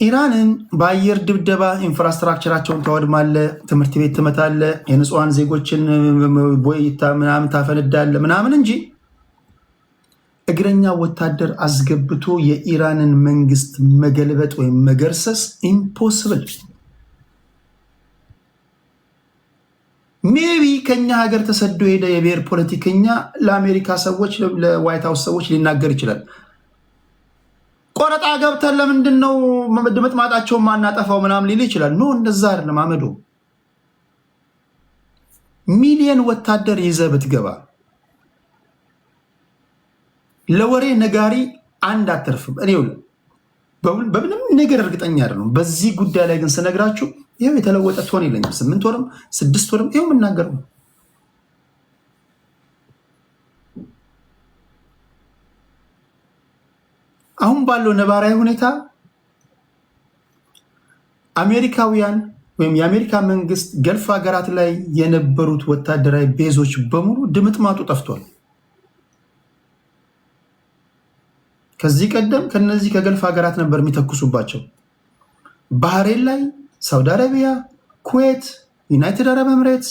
ኢራንን በአየር ድብደባ ኢንፍራስትራክቸራቸውን ታወድማለ፣ ትምህርት ቤት ትመታለ፣ የንጹሐን ዜጎችን ቦይታ ምናምን ታፈነዳለ ምናምን እንጂ እግረኛ ወታደር አስገብቶ የኢራንን መንግስት መገልበጥ ወይም መገርሰስ ኢምፖስብል። ሜቢ ከኛ ሀገር ተሰዶ ሄደ የብሔር ፖለቲከኛ ለአሜሪካ ሰዎች ለዋይት ሃውስ ሰዎች ሊናገር ይችላል። ቆረጣ ገብተን ለምንድን ነው ድምጥማጣቸውን ማናጠፋው ምናምን ሊል ይችላል። ኖ እንደዛ አይደለም አመዶ። ሚሊየን ወታደር ይዘህ ብትገባ ለወሬ ነጋሪ አንድ አትርፍም። እኔ በምንም ነገር እርግጠኛ አይደለም። በዚህ ጉዳይ ላይ ግን ስነግራችሁ ይኸው የተለወጠ ትሆን የለኝም። 8 ወርም 6 ወርም ይኸው የምናገር ነው። አሁን ባለው ነባራዊ ሁኔታ አሜሪካውያን ወይም የአሜሪካ መንግስት ገልፍ ሀገራት ላይ የነበሩት ወታደራዊ ቤዞች በሙሉ ድምጥማጡ ጠፍቷል። ከዚህ ቀደም ከነዚህ ከገልፍ ሀገራት ነበር የሚተኩሱባቸው። ባህሬን ላይ፣ ሳውዲ አረቢያ፣ ኩዌት፣ ዩናይትድ አረብ ኤምሬትስ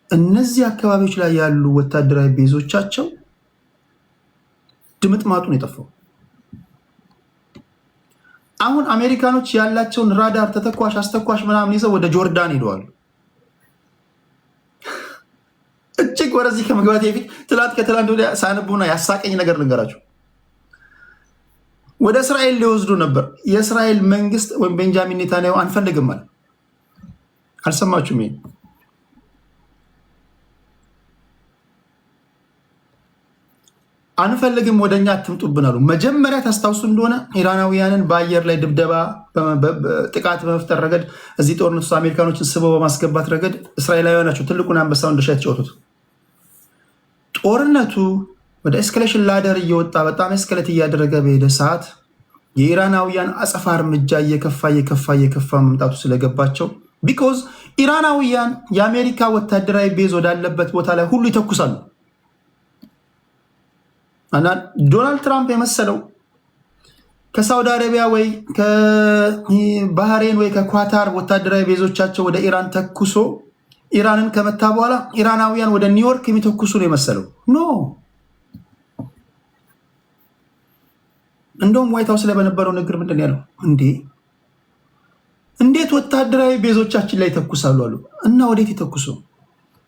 እነዚህ አካባቢዎች ላይ ያሉ ወታደራዊ ቤዞቻቸው ድምጥማጡን የጠፋው። አሁን አሜሪካኖች ያላቸውን ራዳር ተተኳሽ አስተኳሽ ምናምን ይዘው ወደ ጆርዳን ሄደዋል። እጅግ ወደዚህ ከመግባት በፊት ከትላንት ወዲያ ሳነቡና ያሳቀኝ ነገር ልንገራቸው። ወደ እስራኤል ሊወስዱ ነበር። የእስራኤል መንግስት ወይም ቤንጃሚን ኔታንያሁ አንፈልግም አለ። አልሰማችሁም? ይሄ አንፈልግም፣ ወደኛ አትምጡብን አሉ። መጀመሪያ ታስታውሱ እንደሆነ ኢራናውያንን በአየር ላይ ድብደባ ጥቃት በመፍጠር ረገድ እዚህ ጦርነት ውስጥ አሜሪካኖችን ስበው በማስገባት ረገድ እስራኤላውያን ናቸው ትልቁን አንበሳውን ድርሻ የተጫወቱት። ጦርነቱ ወደ ኤስካሌሽን ላደር እየወጣ በጣም ኤስካሌት እያደረገ በሄደ ሰዓት የኢራናውያን አጸፋ እርምጃ እየከፋ መምጣቱ ስለገባቸው ቢኮዝ ኢራናውያን የአሜሪካ ወታደራዊ ቤዝ ወዳለበት ቦታ ላይ ሁሉ ይተኩሳሉ። እና ዶናልድ ትራምፕ የመሰለው ከሳውዲ አረቢያ ወይ ከባህሬን ወይ ከኳታር ወታደራዊ ቤዞቻቸው ወደ ኢራን ተኩሶ ኢራንን ከመታ በኋላ ኢራናውያን ወደ ኒውዮርክ የሚተኩሱ ነው የመሰለው። ኖ እንደውም ዋይት ሃውስ ላይ በነበረው ንግግር ምንድን ያለው እንዴት ወታደራዊ ቤዞቻችን ላይ ተኩሳሉ አሉ። እና ወዴት ይተኩሱ?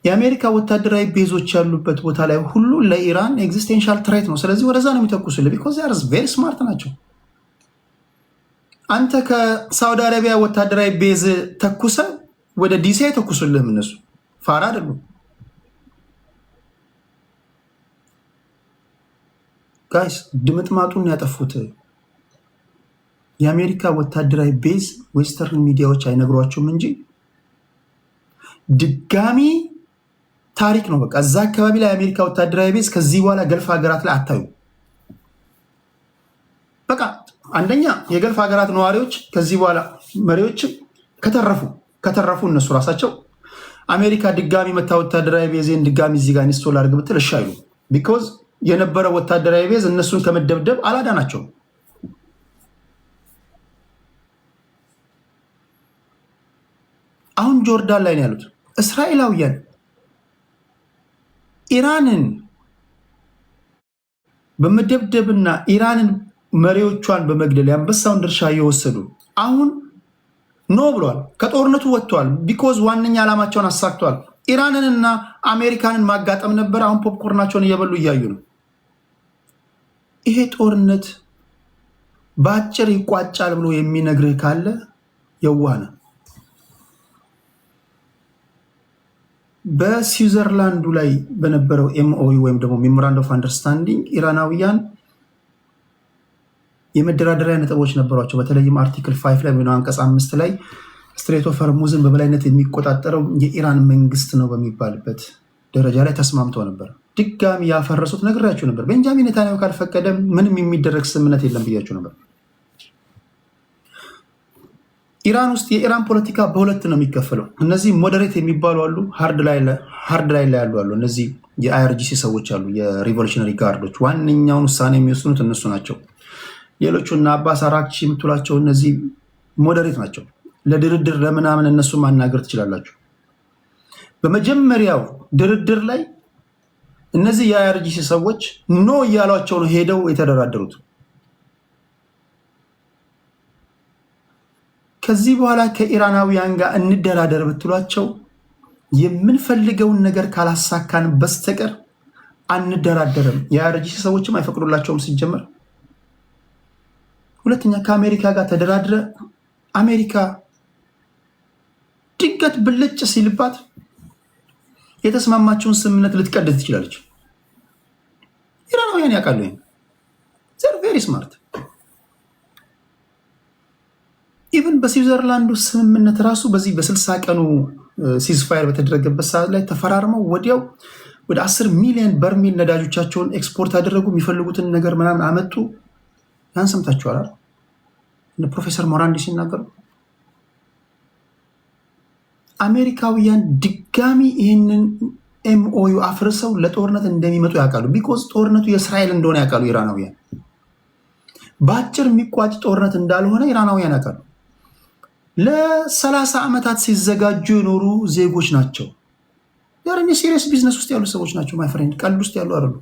የአሜሪካ ወታደራዊ ቤዞች ያሉበት ቦታ ላይ ሁሉ ለኢራን ኤግዚስቴንሻል ትሬት ነው። ስለዚህ ወደዛ ነው የሚተኩሱልህ። ቢኮዝ ር ቬሪ ስማርት ናቸው። አንተ ከሳውዲ አረቢያ ወታደራዊ ቤዝ ተኩሰ ወደ ዲሲ አይተኩሱልህም። እነሱ ፋራ አይደሉም። ጋይስ ድምጥማጡን ያጠፉት የአሜሪካ ወታደራዊ ቤዝ ዌስተርን ሚዲያዎች አይነግሯቸውም እንጂ ድጋሚ ታሪክ ነው። በቃ እዛ አካባቢ ላይ የአሜሪካ ወታደራዊ ቤዝ ከዚህ በኋላ ገልፍ ሀገራት ላይ አታዩ። በቃ አንደኛ የገልፍ ሀገራት ነዋሪዎች ከዚህ በኋላ መሪዎችም ከተረፉ እነሱ ራሳቸው አሜሪካ ድጋሚ መታ ወታደራዊ ቤዝን ድጋሚ እዚህ ጋር ኢንስቶል አድርግ ብትል እሺ አይሉ። ቢኮዝ የነበረ ወታደራዊ ቤዝ እነሱን ከመደብደብ አላዳናቸውም። አሁን ጆርዳን ላይ ነው ያሉት እስራኤላውያን ኢራንን በመደብደብና ኢራንን መሪዎቿን በመግደል የአንበሳውን ድርሻ እየወሰዱ አሁን ኖ ብሏል። ከጦርነቱ ወጥቷል። ቢኮዝ ዋነኛ ዓላማቸውን አሳክቷል። ኢራንንና አሜሪካንን ማጋጠም ነበር። አሁን ፖፕኮርናቸውን እየበሉ እያዩ ነው። ይሄ ጦርነት በአጭር ይቋጫል ብሎ የሚነግርህ ካለ የዋህ ነው። በስዊዘርላንዱ ላይ በነበረው ኤምኦዩ ወይም ደግሞ ሜሞራንድ ኦፍ አንደርስታንዲንግ ኢራናውያን የመደራደሪያ ነጥቦች ነበሯቸው። በተለይም አርቲክል 5 ላይ ወይ አንቀጽ 5 ላይ ስትሬት ኦፍ ሆርሙዝን በበላይነት የሚቆጣጠረው የኢራን መንግስት ነው በሚባልበት ደረጃ ላይ ተስማምተው ነበር። ድጋሚ ያፈረሱት ነግራችሁ ነበር። ቤንጃሚን ኔታንያሁ ካልፈቀደ ምንም የሚደረግ ስምምነት የለም ብያችሁ ነበር። ኢራን ውስጥ የኢራን ፖለቲካ በሁለት ነው የሚከፈለው። እነዚህ ሞዴሬት የሚባሉ አሉ፣ ሃርድ ላይ ያሉ አሉ። እነዚህ የአይአርጂሲ ሰዎች አሉ፣ የሪቮሉሽነሪ ጋርዶች። ዋነኛውን ውሳኔ የሚወስኑት እነሱ ናቸው። ሌሎቹ እና አባስ አራክቺ የምትሏቸው እነዚህ ሞዴሬት ናቸው። ለድርድር ለምናምን እነሱ ማናገር ትችላላችሁ። በመጀመሪያው ድርድር ላይ እነዚህ የአይአርጂሲ ሰዎች ኖ እያሏቸው ነው ሄደው የተደራደሩት። ከዚህ በኋላ ከኢራናውያን ጋር እንደራደር ብትሏቸው የምንፈልገውን ነገር ካላሳካን በስተቀር አንደራደርም። የአይአርጂሲ ሰዎችም አይፈቅዱላቸውም ሲጀመር። ሁለተኛ ከአሜሪካ ጋር ተደራድረ አሜሪካ ድንገት ብልጭ ሲልባት የተስማማቸውን ስምምነት ልትቀደድ ትችላለች። ኢራናውያን ያውቃሉ። ዘር ቬሪ ስማርት። ኢቨን በስዊዘርላንዱ ስምምነት ራሱ በዚህ በ60 ቀኑ ሲዝፋየር በተደረገበት ሰዓት ላይ ተፈራርመው ወዲያው ወደ 10 ሚሊዮን በርሜል ነዳጆቻቸውን ኤክስፖርት ያደረጉ፣ የሚፈልጉትን ነገር ምናምን አመጡ። ያን ሰምታችኋል ፕሮፌሰር ሞራንዲ ሲናገሩ። አሜሪካውያን ድጋሚ ይህንን ኤምኦዩ አፍርሰው ለጦርነት እንደሚመጡ ያውቃሉ። ቢኮዝ ጦርነቱ የእስራኤል እንደሆነ ያውቃሉ ኢራናውያን። በአጭር የሚቋጭ ጦርነት እንዳልሆነ ኢራናውያን ያውቃሉ። ለ30 ዓመታት ሲዘጋጁ የኖሩ ዜጎች ናቸው። ያረኝ ሲሪየስ ቢዝነስ ውስጥ ያሉ ሰዎች ናቸው። ማይ ፍሬንድ ቀልድ ውስጥ ያሉ አይደሉ።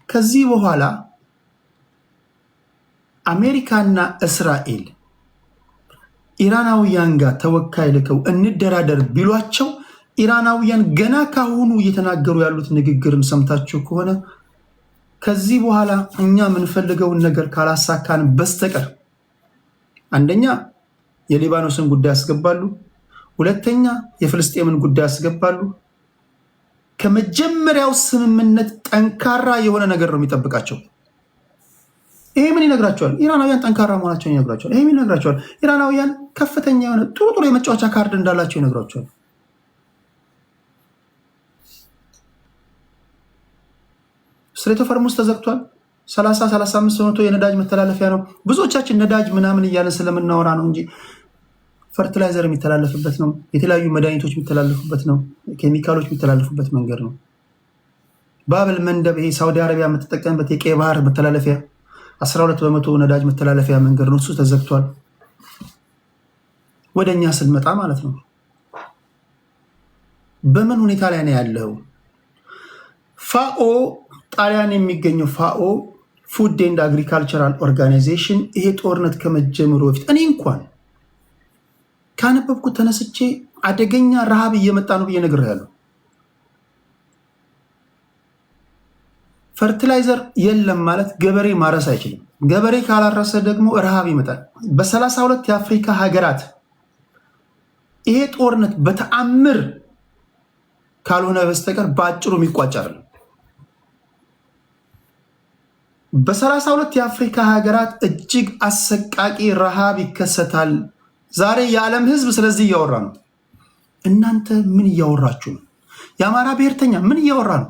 ከዚህ በኋላ አሜሪካና እስራኤል ኢራናውያን ጋር ተወካይ ልከው እንደራደር ቢሏቸው ኢራናውያን ገና ካሁኑ እየተናገሩ ያሉት ንግግርን ሰምታችሁ ከሆነ ከዚህ በኋላ እኛ የምንፈልገውን ነገር ካላሳካን በስተቀር አንደኛ የሊባኖስን ጉዳይ ያስገባሉ፣ ሁለተኛ የፍልስጤምን ጉዳይ ያስገባሉ። ከመጀመሪያው ስምምነት ጠንካራ የሆነ ነገር ነው የሚጠብቃቸው። ይሄ ምን ይነግራቸዋል? ኢራናውያን ጠንካራ መሆናቸውን ይነግራቸዋል። ይሄ ምን ይነግራቸዋል? ኢራናውያን ከፍተኛ የሆነ ጥሩ የመጫወቻ ካርድ እንዳላቸው ይነግራቸዋል። ስትሬት ኦፍ ሆርሙዝ ተዘግቷል። 30-35% የነዳጅ መተላለፊያ ነው። ብዙዎቻችን ነዳጅ ምናምን እያለን ስለምናወራ ነው እንጂ ፈርቲላይዘር የሚተላለፍበት ነው። የተለያዩ መድኃኒቶች የሚተላለፉበት ነው። ኬሚካሎች የሚተላለፉበት መንገድ ነው። ባብል መንደብ፣ ይሄ ሳውዲ አረቢያ የምትጠቀምበት የቀይ ባህር መተላለፊያ 12% ነዳጅ መተላለፊያ መንገድ ነው። እሱ ተዘግቷል። ወደኛ ስንመጣ ማለት ነው በምን ሁኔታ ላይ ነው ያለው? ፋኦ ጣሊያን የሚገኘው ፋኦ ፉድ ኤንድ አግሪካልቸራል ኦርጋናይዜሽን ይሄ ጦርነት ከመጀመሩ በፊት እኔ እንኳን ካነበብኩት ተነስቼ አደገኛ ረሃብ እየመጣ ነው ብዬ ነግሬያለሁ። ፈርቲላይዘር የለም ማለት ገበሬ ማረስ አይችልም። ገበሬ ካላረሰ ደግሞ ረሃብ ይመጣል። በ32 የአፍሪካ ሀገራት ይሄ ጦርነት በተአምር ካልሆነ በስተቀር በአጭሩ የሚቋጭ አይደለም። በ32 የአፍሪካ ሀገራት እጅግ አሰቃቂ ረሃብ ይከሰታል። ዛሬ የዓለም ሕዝብ ስለዚህ እያወራ ነው። እናንተ ምን እያወራችሁ ነው? የአማራ ብሔርተኛ ምን እያወራ ነው?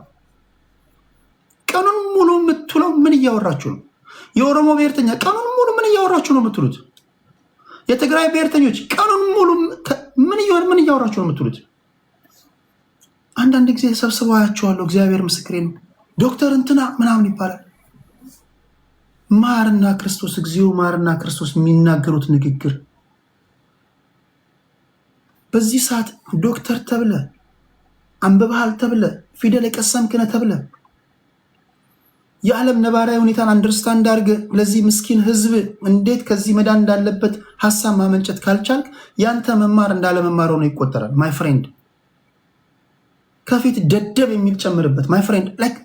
ቀኑን ሙሉ የምትውለው ምን እያወራችሁ ነው? የኦሮሞ ብሔርተኛ ቀኑን ሙሉ ምን እያወራችሁ ነው የምትሉት? የትግራይ ብሔርተኞች ቀኑን ሙሉ ምን እያወራችሁ ነው የምትሉት? አንዳንድ ጊዜ ሰብስበው አያቸዋለሁ። እግዚአብሔር ምስክሬ ነው። ዶክተር እንትና ምናምን ይባላል። ማርና ክርስቶስ እግዚኦ ማርና ክርስቶስ የሚናገሩት ንግግር በዚህ ሰዓት ዶክተር ተብለ አንብበሃል ተብለ ፊደል የቀሰምክነ ተብለ የዓለም ነባራዊ ሁኔታን አንደርስታንድ አድርገ ለዚህ ምስኪን ህዝብ እንዴት ከዚህ መዳን እንዳለበት ሀሳብ ማመንጨት ካልቻልክ ያንተ መማር እንዳለመማር ሆኖ ይቆጠራል። ማይ ፍሬንድ ከፊት ደደብ የሚል ጨምርበት። ማይ ፍሬንድ ላይክ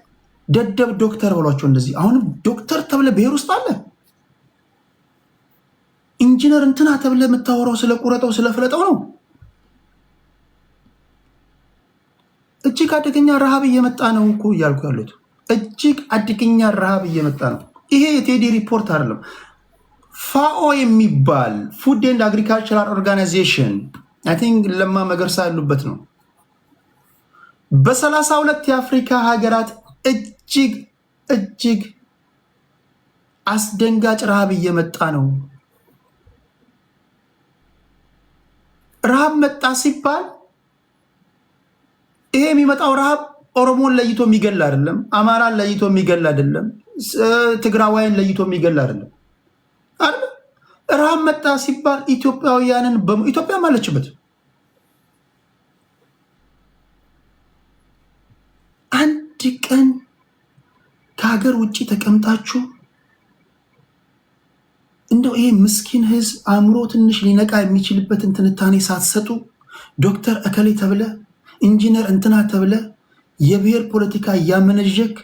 ደደብ ዶክተር ብሏቸው እንደዚህ። አሁንም ዶክተር ተብለ ብሔር ውስጥ አለ። ኢንጂነር እንትና ተብለ የምታወራው ስለ ቁረጠው ስለ ፍለጠው ነው። እጅግ አደገኛ ረሃብ እየመጣ ነው እኮ እያልኩ ያሉት። እጅግ አደገኛ ረሃብ እየመጣ ነው። ይሄ የቴዲ ሪፖርት አይደለም። ፋኦ የሚባል ፉድ ኤንድ አግሪካልቸራል ኦርጋናይዜሽን አይ ቲንክ ለማ መገርሳ ያሉበት ነው። በ32 የአፍሪካ ሀገራት እጅግ አስደንጋጭ ረሃብ እየመጣ ነው። ረሃብ መጣ ሲባል ይሄ የሚመጣው ረሃብ ኦሮሞን ለይቶ የሚገል አይደለም፣ አማራን ለይቶ የሚገል አይደለም፣ ትግራዋይን ለይቶ የሚገል አይደለም። ረሃብ መጣ ሲባል ኢትዮጵያውያንን ኢትዮጵያ ማለችበት አንድ ቀን ከሀገር ውጭ ተቀምጣችሁ እንደው ይሄ ምስኪን ህዝብ አእምሮ ትንሽ ሊነቃ የሚችልበትን ትንታኔ ሳትሰጡ ዶክተር እከሌ ተብለ ኢንጂነር እንትና ተብለ የብሔር ፖለቲካ እያመነዠክ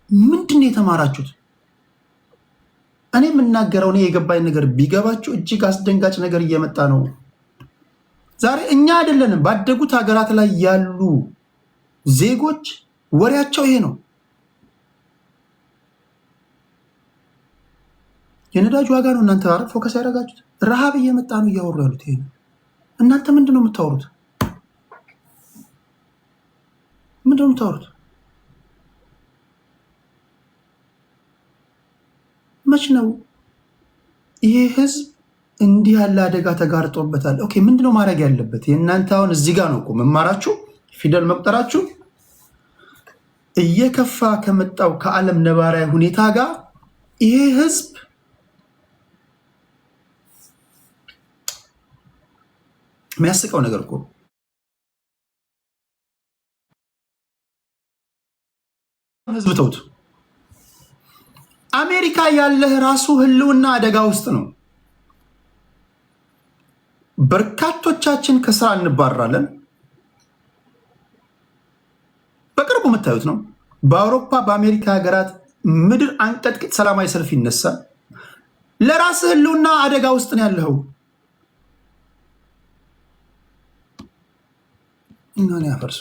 ምንድን ነው የተማራችሁት? እኔ የምናገረው እኔ የገባኝ ነገር ቢገባችሁ እጅግ አስደንጋጭ ነገር እየመጣ ነው። ዛሬ እኛ አይደለንም ባደጉት ሀገራት ላይ ያሉ ዜጎች ወሬያቸው ይሄ ነው። የነዳጅ ዋጋ ነው እናንተ ፎከስ ያደረጋችሁት። ረሃብ እየመጣ ነው እያወሩ ያሉት ይሄ ነው። እናንተ ምንድን ነው የምታወሩት? ምንድን ነው የምታወሩት? መች ነው ይሄ ህዝብ እንዲህ ያለ አደጋ ተጋርጦበታል? ኦኬ ምንድነው ማድረግ ያለበት? የእናንተ አሁን እዚህ ጋር ነው እኮ መማራችሁ ፊደል መቁጠራችሁ እየከፋ ከመጣው ከዓለም ነባራዊ ሁኔታ ጋር ይሄ ህዝብ የሚያስቀው ነገር እኮ ህዝብ ተውት። አሜሪካ ያለህ ራሱ ህልውና አደጋ ውስጥ ነው። በርካቶቻችን ከስራ እንባረራለን። በቅርቡ የምታዩት ነው። በአውሮፓ በአሜሪካ ሀገራት ምድር አንቀጥቅጥ ሰላማዊ ሰልፍ ይነሳል። ለራስህ ህልውና አደጋ ውስጥ ነው ያለኸው። እኛን ያፈርሱ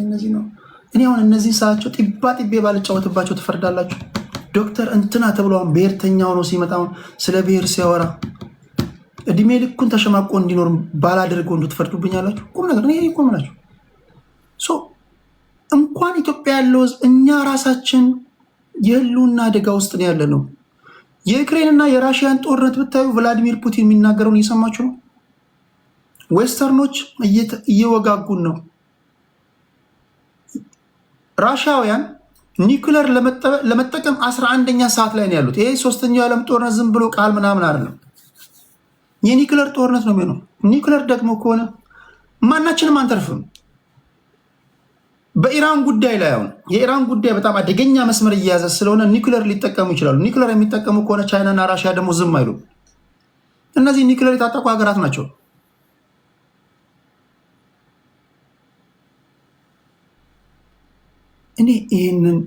እነዚህ ነው። እኔ አሁን እነዚህ ሰዓቸው ጢባ ጢቤ ባልጫወትባቸው ትፈርዳላችሁ። ዶክተር እንትና ተብለዋን ብሔርተኛ ሆኖ ሲመጣውን ስለ ብሔር ሲያወራ እድሜ ልኩን ተሸማቆ እንዲኖር ባላደርገው እንዱ ትፈርዱብኛላችሁ። ቁም ነገር እኔ ቁም ናችሁ። እንኳን ኢትዮጵያ ያለው እኛ ራሳችን የህልውና አደጋ ውስጥ ነው ያለ ነው። የዩክሬንና የራሽያን ጦርነት ብታዩ ቭላዲሚር ፑቲን የሚናገረውን እየሰማችሁ ነው። ዌስተርኖች እየወጋጉን ነው። ራሽያውያን ኒኩለር ለመጠቀም 11ኛ ሰዓት ላይ ነው ያሉት። ይሄ ሶስተኛው የዓለም ጦርነት ዝም ብሎ ቃል ምናምን አይደለም። የኒኩለር ጦርነት ነው የሚሆነው። ኒኩለር ደግሞ ከሆነ ማናችንም አንተርፍም። በኢራን ጉዳይ ላይ አሁን የኢራን ጉዳይ በጣም አደገኛ መስመር እየያዘ ስለሆነ ኒኩለር ሊጠቀሙ ይችላሉ። ኒኩለር የሚጠቀሙ ከሆነ ቻይናና ራሽያ ደግሞ ዝም አይሉ። እነዚህ ኒኩለር የታጠቁ ሀገራት ናቸው። እኔ ይህንን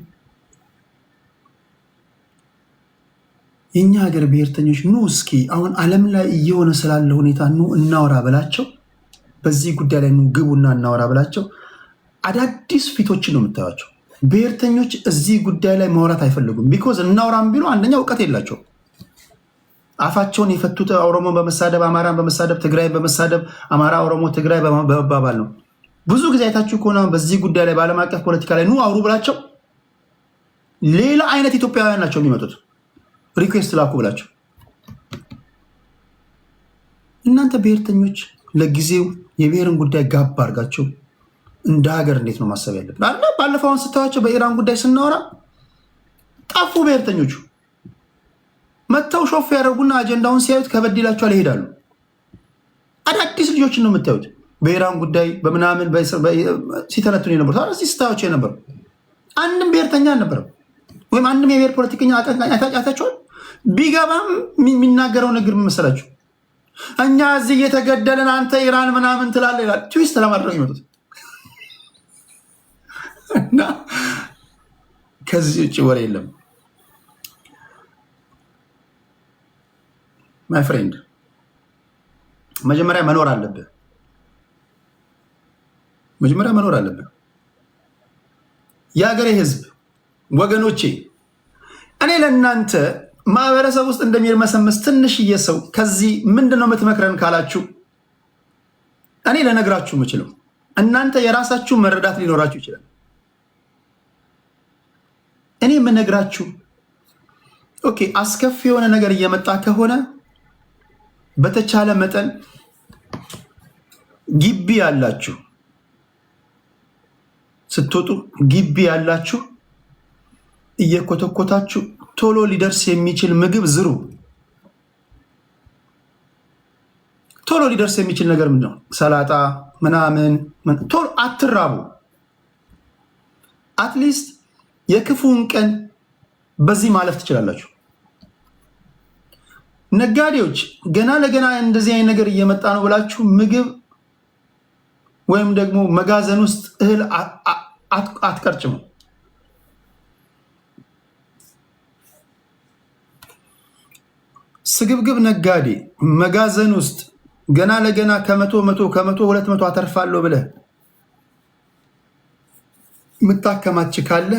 የኛ ሀገር ብሔርተኞች ኑ እስኪ አሁን ዓለም ላይ እየሆነ ስላለ ሁኔታ ኑ እናወራ ብላቸው፣ በዚህ ጉዳይ ላይ ኑ ግቡና እናወራ ብላቸው። አዳዲስ ፊቶችን ነው የምታዩቸው። ብሔርተኞች እዚህ ጉዳይ ላይ ማውራት አይፈልጉም። ቢኮዝ እናውራም ቢሉ አንደኛ እውቀት የላቸው። አፋቸውን የፈቱት ኦሮሞን በመሳደብ አማራን በመሳደብ ትግራይን በመሳደብ አማራ ኦሮሞ ትግራይ በመባባል ነው። ብዙ ጊዜ አይታችሁ ከሆነ በዚህ ጉዳይ ላይ በዓለም አቀፍ ፖለቲካ ላይ ኑ አውሩ ብላቸው ሌላ አይነት ኢትዮጵያውያን ናቸው የሚመጡት። ሪኩዌስት ላኩ ብላቸው። እናንተ ብሔርተኞች ለጊዜው የብሔርን ጉዳይ ጋብ አድርጋቸው እንደ ሀገር እንዴት ነው ማሰብ ያለብን? አለ ባለፈውን ስታዋቸው በኢራን ጉዳይ ስናወራ ጠፉ። ብሔርተኞቹ መጥተው ሾፍ ያደርጉና አጀንዳውን ሲያዩት ከበድ ይላቸዋል፣ ይሄዳሉ። አዳዲስ ልጆችን ነው የምታዩት በኢራን ጉዳይ በምናምን ሲተነቱን የነበሩት። እዚህ ስታያቸው የነበሩ አንድም ብሔርተኛ አልነበረም፣ ወይም አንድም የብሔር ፖለቲከኛ አታቸዋል። ቢገባም የሚናገረው ነገር መሰላችሁ? እኛ እዚህ እየተገደልን አንተ ኢራን ምናምን ትላለህ ይላል። ትዊስት ለማድረግ ይመጡት እና ከዚህ ውጭ ወሬ የለም። ማይ ፍሬንድ መጀመሪያ መኖር አለብህ። መጀመሪያ መኖር አለብህ። የሀገሬ ህዝብ ወገኖቼ፣ እኔ ለእናንተ ማህበረሰብ ውስጥ እንደሚርመሰመስ ትንሽዬ ሰው ከዚህ ምንድነው የምትመክረን ካላችሁ እኔ ለነግራችሁ የምችለው እናንተ የራሳችሁ መረዳት ሊኖራችሁ ይችላል። እኔ የምነግራችሁ ኦኬ አስከፊ የሆነ ነገር እየመጣ ከሆነ በተቻለ መጠን ግቢ ያላችሁ ስትወጡ ግቢ ያላችሁ እየኮተኮታችሁ ቶሎ ሊደርስ የሚችል ምግብ ዝሩ። ቶሎ ሊደርስ የሚችል ነገር ምንድነው? ሰላጣ ምናምን ቶሎ አትራቡ። አትሊስት የክፉን ቀን በዚህ ማለፍ ትችላላችሁ። ነጋዴዎች ገና ለገና እንደዚህ አይነት ነገር እየመጣ ነው ብላችሁ ምግብ ወይም ደግሞ መጋዘን ውስጥ እህል አትቀርጭሙ። ስግብግብ ነጋዴ መጋዘን ውስጥ ገና ለገና ከመቶ 200 አተርፋለሁ ብለህ ምታከማች ካለ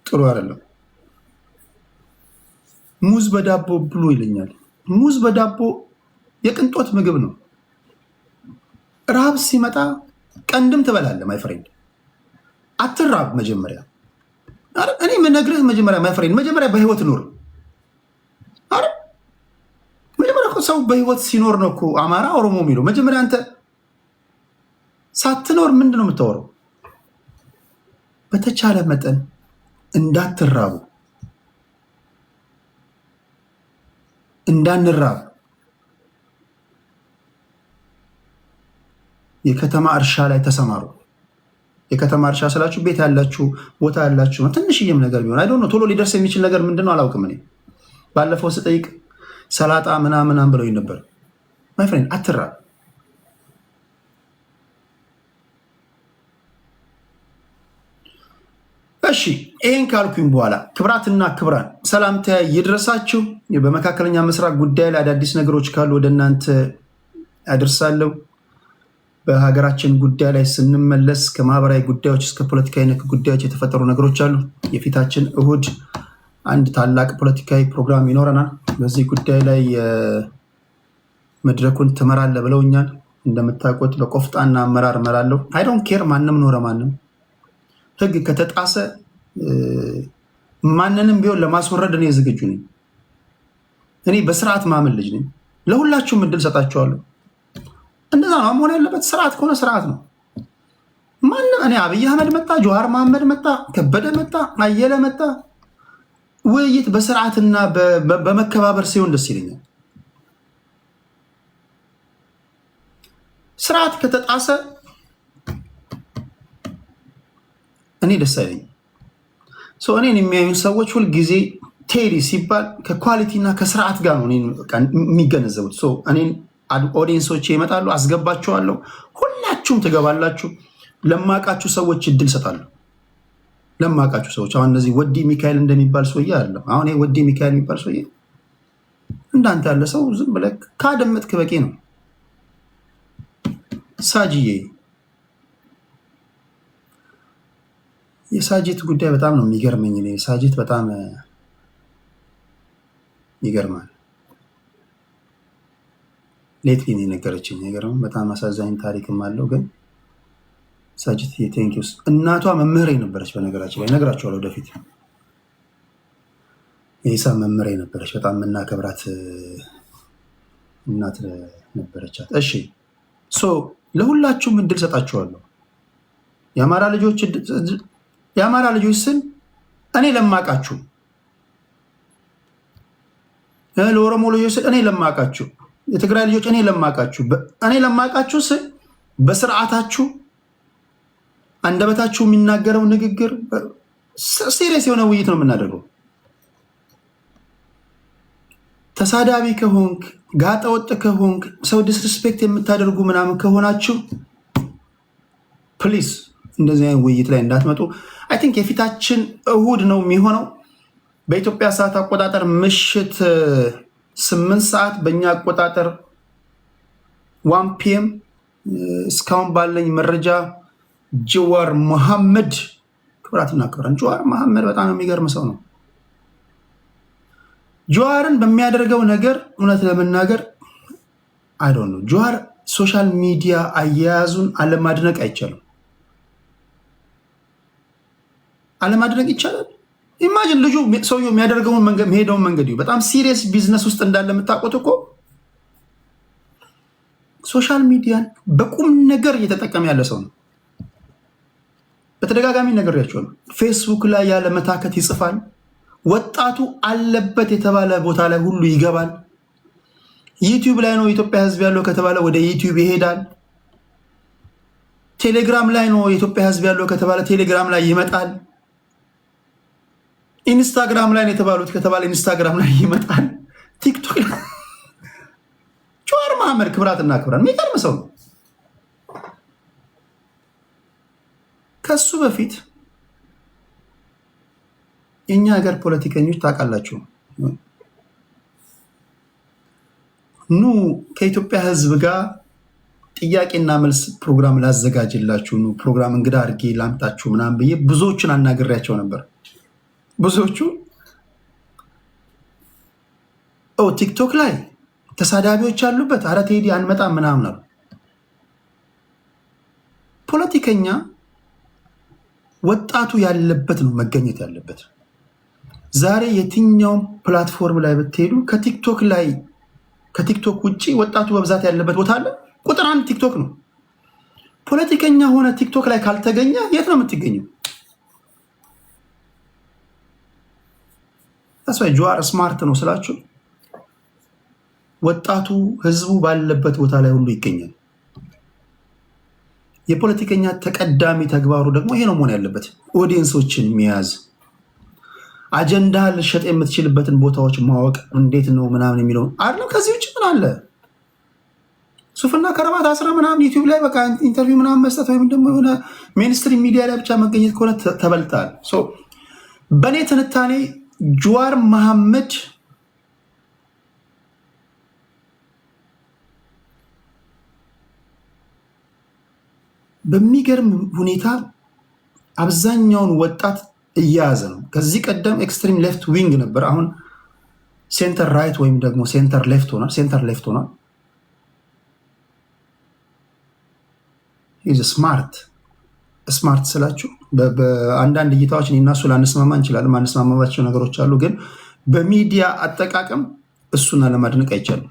ጥሩ አይደለም። ሙዝ በዳቦ ብሉ ይለኛል። ሙዝ በዳቦ የቅንጦት ምግብ ነው። ረሃብ ሲመጣ ቀንድም ትበላለህ። ማይ ፍሬንድ አትራብ። መጀመሪያ እኔ የምነግርህ መጀመሪያ ማይ ፍሬንድ መጀመሪያ በህይወት ኑር። አረ መጀመሪያ ሰው በህይወት ሲኖር ነው እኮ አማራ ኦሮሞ የሚለው። መጀመሪያ አንተ ሳትኖር ምንድን ነው የምታወራው? በተቻለ መጠን እንዳትራቡ፣ እንዳንራብ የከተማ እርሻ ላይ ተሰማሩ። የከተማ እርሻ ስላችሁ ቤት ያላችሁ ቦታ ያላችሁ ትንሽዬም ነገር ቢሆን አይ ዶንት ኖ ቶሎ ሊደርስ የሚችል ነገር ምንድነው አላውቅም። እኔ ባለፈው ስጠይቅ ሰላጣ ምናምን ብለው ነበር። ማይ ፍሬንድ አትራብ። እሺ ይሄን ካልኩኝ በኋላ ክብራትና ክብራን ሰላምታ ይድረሳችሁ። በመካከለኛ ምስራቅ ጉዳይ ላይ አዳዲስ ነገሮች ካሉ ወደ እናንተ አደርሳለሁ። በሀገራችን ጉዳይ ላይ ስንመለስ ከማህበራዊ ጉዳዮች እስከ ፖለቲካዊ ነክ ጉዳዮች የተፈጠሩ ነገሮች አሉ። የፊታችን እሁድ አንድ ታላቅ ፖለቲካዊ ፕሮግራም ይኖረናል። በዚህ ጉዳይ ላይ መድረኩን ትመራለህ ብለውኛል። እንደምታውቁት በቆፍጣና አመራር እመራለሁ። አይ ዶንት ኬር ማንም ኖረ ማንም ህግ ከተጣሰ ማንንም ቢሆን ለማስወረድ እኔ ዝግጁ ነኝ። እኔ በስርዓት ማመን ልጅ ነኝ። ለሁላችሁም እድል ሰጣችኋለሁ። እንደዛ ነው መሆን ያለበት። ስርዓት ከሆነ ስርዓት ነው። ማንም እኔ አብይ አህመድ መጣ፣ ጆሃር መሐመድ መጣ፣ ከበደ መጣ፣ አየለ መጣ፣ ውይይት በስርዓትና በመከባበር ሲሆን ደስ ይለኛል። ስርዓት ከተጣሰ እኔ ደስ አይለኝም። እኔን የሚያዩ ሰዎች ሁልጊዜ ቴዲ ሲባል ከኳሊቲ እና ከስርዓት ጋር ነው የሚገነዘቡት። እኔን ኦዲየንሶች ይመጣሉ፣ አስገባችኋለሁ። ሁላችሁም ትገባላችሁ። ለማቃችሁ ሰዎች እድል ሰጣለሁ። ለማቃችሁ ሰዎች አሁን እነዚህ ወዲ ሚካኤል እንደሚባል ሰውዬ አለ። አሁን ይሄ ወዲ ሚካኤል የሚባል ሰውዬ እንዳንተ ያለ ሰው ዝም ብለህ ካደመጥክ በቂ ነው። ሳጂዬ የሳጂት ጉዳይ በጣም ነው የሚገርመኝ። ሳጂት በጣም ይገርማል። ሌትሊ ነው የነገረችኝ ነገር ነው። በጣም አሳዛኝ ታሪክም አለው። ግን ሳጂት ቴንኪውስ እናቷ መምህሬ ነበረች። በነገራችን ላይ እነግራችኋለሁ ወደፊት። የሂሳብ መምህሬ ነበረች። በጣም የምናከብራት እናት ነበረቻት። እሺ ለሁላችሁም እድል ሰጣችኋለሁ። የአማራ ልጆች ስል እኔ ለማቃችሁ፣ ለኦሮሞ ልጆች ስል እኔ ለማቃችሁ፣ የትግራይ ልጆች እኔ ለማቃችሁ ስል በስርዓታችሁ አንደበታችሁ የሚናገረው ንግግር ሲሪየስ የሆነ ውይይት ነው የምናደርገው። ተሳዳቢ ከሆንክ ጋጠወጥ ከሆንክ ሰው ዲስሪስፔክት የምታደርጉ ምናምን ከሆናችሁ ፕሊዝ እንደዚህ አይነት ውይይት ላይ እንዳትመጡ። አይ ቲንክ የፊታችን እሁድ ነው የሚሆነው በኢትዮጵያ ሰዓት አቆጣጠር ምሽት 8 ሰዓት፣ በእኛ አቆጣጠር 1 ፒኤም። እስካሁን ባለኝ መረጃ ጀዋር መሐመድ ክብራትና ክብራን ጀዋር መሐመድ በጣም የሚገርም ሰው ነው። ጀዋርን በሚያደርገው ነገር እውነት ለመናገር አይ ዶንት ኖ ጀዋር ሶሻል ሚዲያ አያያዙን አለማድነቅ አይቻልም። አለማድነቅ ይቻላል። ኢማጂን ልጁ ሰውየው የሚያደርገውን መንገድ የሚሄደውን መንገድ በጣም ሲሪየስ ቢዝነስ ውስጥ እንዳለ የምታውቁት እኮ ሶሻል ሚዲያን በቁም ነገር እየተጠቀመ ያለ ሰው ነው። በተደጋጋሚ ነግሬያቸዋለሁ። ፌስቡክ ላይ ያለ መታከት ይጽፋል። ወጣቱ አለበት የተባለ ቦታ ላይ ሁሉ ይገባል። ዩቲዩብ ላይ ነው የኢትዮጵያ ሕዝብ ያለው ከተባለ ወደ ዩቲዩብ ይሄዳል። ቴሌግራም ላይ ነው የኢትዮጵያ ሕዝብ ያለው ከተባለ ቴሌግራም ላይ ይመጣል። ኢንስታግራም ላይ ነው የተባሉት ከተባለ ኢንስታግራም ላይ ይመጣል። ቲክቶክ ላይ ጀዋር መሐመድ ክብራትና ክብራን የሚገርም ሰው ነው። ከሱ በፊት የኛ ሀገር ፖለቲከኞች ታውቃላችሁ፣ ኑ ከኢትዮጵያ ህዝብ ጋር ጥያቄና መልስ ፕሮግራም ላዘጋጅላችሁ፣ ኑ ፕሮግራም እንግዳ አድርጌ ላምጣችሁ ምናምን ብዬ ብዙዎቹን አናግሬያቸው ነበር። ብዙዎቹ ቲክቶክ ላይ ተሳዳቢዎች ያሉበት አረ ቴዲ አንመጣም ምናምን አሉ። ፖለቲከኛ ወጣቱ ያለበት ነው መገኘት ያለበት። ዛሬ የትኛውም ፕላትፎርም ላይ ብትሄዱ ከቲክቶክ ውጭ ወጣቱ በብዛት ያለበት ቦታ አለ። ቁጥር 1 ቲክቶክ ነው። ፖለቲከኛ ሆነ ቲክቶክ ላይ ካልተገኘ የት ነው የምትገኘው? ታስፋይ ጀዋር ስማርት ነው ስላችሁ ወጣቱ ህዝቡ ባለበት ቦታ ላይ ሁሉ ይገኛል። የፖለቲከኛ ተቀዳሚ ተግባሩ ደግሞ ይሄ ነው መሆን ያለበት። ኦዲየንሶችን የሚያዝ አጀንዳ ልሸጥ የምትችልበትን ቦታዎች ማወቅ እንዴት ነው ምናምን የሚለው አይደለም። ከዚህ ውጭ ምን አለ? ሱፍና ከረባት አስራ ምናምን ዩቲዩብ ላይ በቃ ኢንተርቪው ምናምን መስጠት ወይም ደግሞ የሆነ ሜንስትሪም ሚዲያ ላይ ብቻ መገኘት ከሆነ ተበልጣል። በእኔ ትንታኔ ጀዋር መሐመድ በሚገርም ሁኔታ አብዛኛውን ወጣት እያያዘ ነው። ከዚህ ቀደም ኤክስትሪም ሌፍት ዊንግ ነበር። አሁን ሴንተር ራይት ወይም ደግሞ ሴንተር ሌፍት ሆኗል። ስማርት ስላችሁ በአንዳንድ እይታዎች እኔና እሱ ላንስማማ እንችላለን። ማንስማማባቸው ነገሮች አሉ። ግን በሚዲያ አጠቃቀም እሱን ለማድነቅ አይቻልም።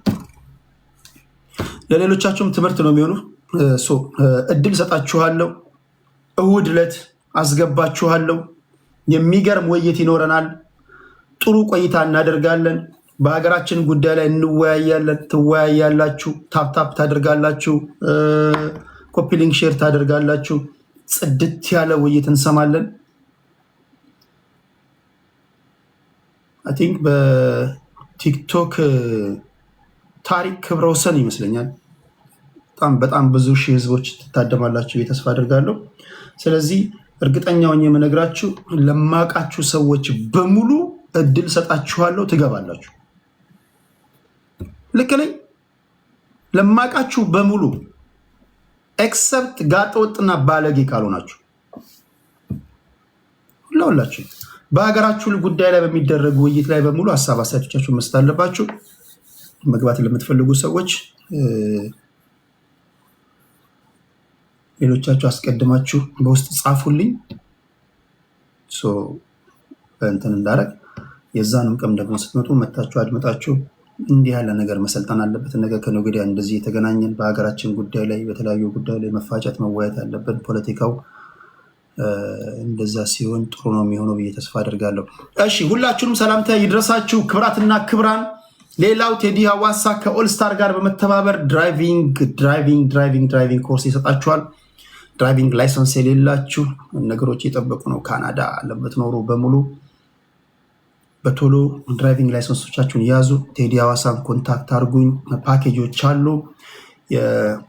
ለሌሎቻችሁም ትምህርት ነው የሚሆኑ። እድል ሰጣችኋለሁ። እሁድ ዕለት አስገባችኋለሁ። የሚገርም ውይይት ይኖረናል። ጥሩ ቆይታ እናደርጋለን። በሀገራችን ጉዳይ ላይ እንወያያለን። ትወያያላችሁ፣ ታፕታፕ ታደርጋላችሁ፣ ኮፒሊንግ ሼር ታደርጋላችሁ። ጽድት ያለ ውይይት እንሰማለን። አይ ቲንክ በቲክቶክ ታሪክ ክብረ ወሰን ይመስለኛል። በጣም ብዙ ሺህ ህዝቦች ትታደማላችሁ ብዬ ተስፋ አድርጋለሁ። ስለዚህ እርግጠኛውን የምነግራችሁ ለማውቃችሁ ሰዎች በሙሉ እድል ሰጣችኋለሁ፣ ትገባላችሁ። ልክ ነኝ? ለማውቃችሁ በሙሉ ኤክሰፕት ጋጠወጥና ባለጌ ካልሆናችሁ ሁላችሁ በሀገራችሁ ጉዳይ ላይ በሚደረጉ ውይይት ላይ በሙሉ ሀሳብ አስተያየቶቻችሁን መስጠት አለባችሁ። መግባት ለምትፈልጉ ሰዎች ሌሎቻችሁ አስቀድማችሁ በውስጥ ጻፉልኝ። እንትን እንዳረግ የዛንም ቀም ደግሞ ስትመጡ መታችሁ አድመጣችሁ እንዲህ ያለ ነገር መሰልጠን አለበት። ነገር ከነገ ወዲያ እንደዚህ የተገናኘን በሀገራችን ጉዳይ ላይ በተለያዩ ጉዳይ ላይ መፋጨት መወያየት አለብን። ፖለቲካው እንደዛ ሲሆን ጥሩ ነው የሚሆነው ብዬ ተስፋ አድርጋለሁ። እሺ ሁላችሁንም ሰላምታ ይድረሳችሁ ክብራትና ክብራን። ሌላው ቴዲ ሀዋሳ ከኦልስታር ጋር በመተባበር ድራይቪንግ ኮርስ ይሰጣችኋል። ድራይቪንግ ላይሰንስ የሌላችሁ ነገሮች እየጠበቁ ነው። ካናዳ ለምትኖሩ በሙሉ በቶሎ ድራይቪንግ ላይሰንሶቻችሁን ያዙ። ቴዲ ሀዋሳን ኮንታክት አድርጉኝ። ፓኬጆች አሉ።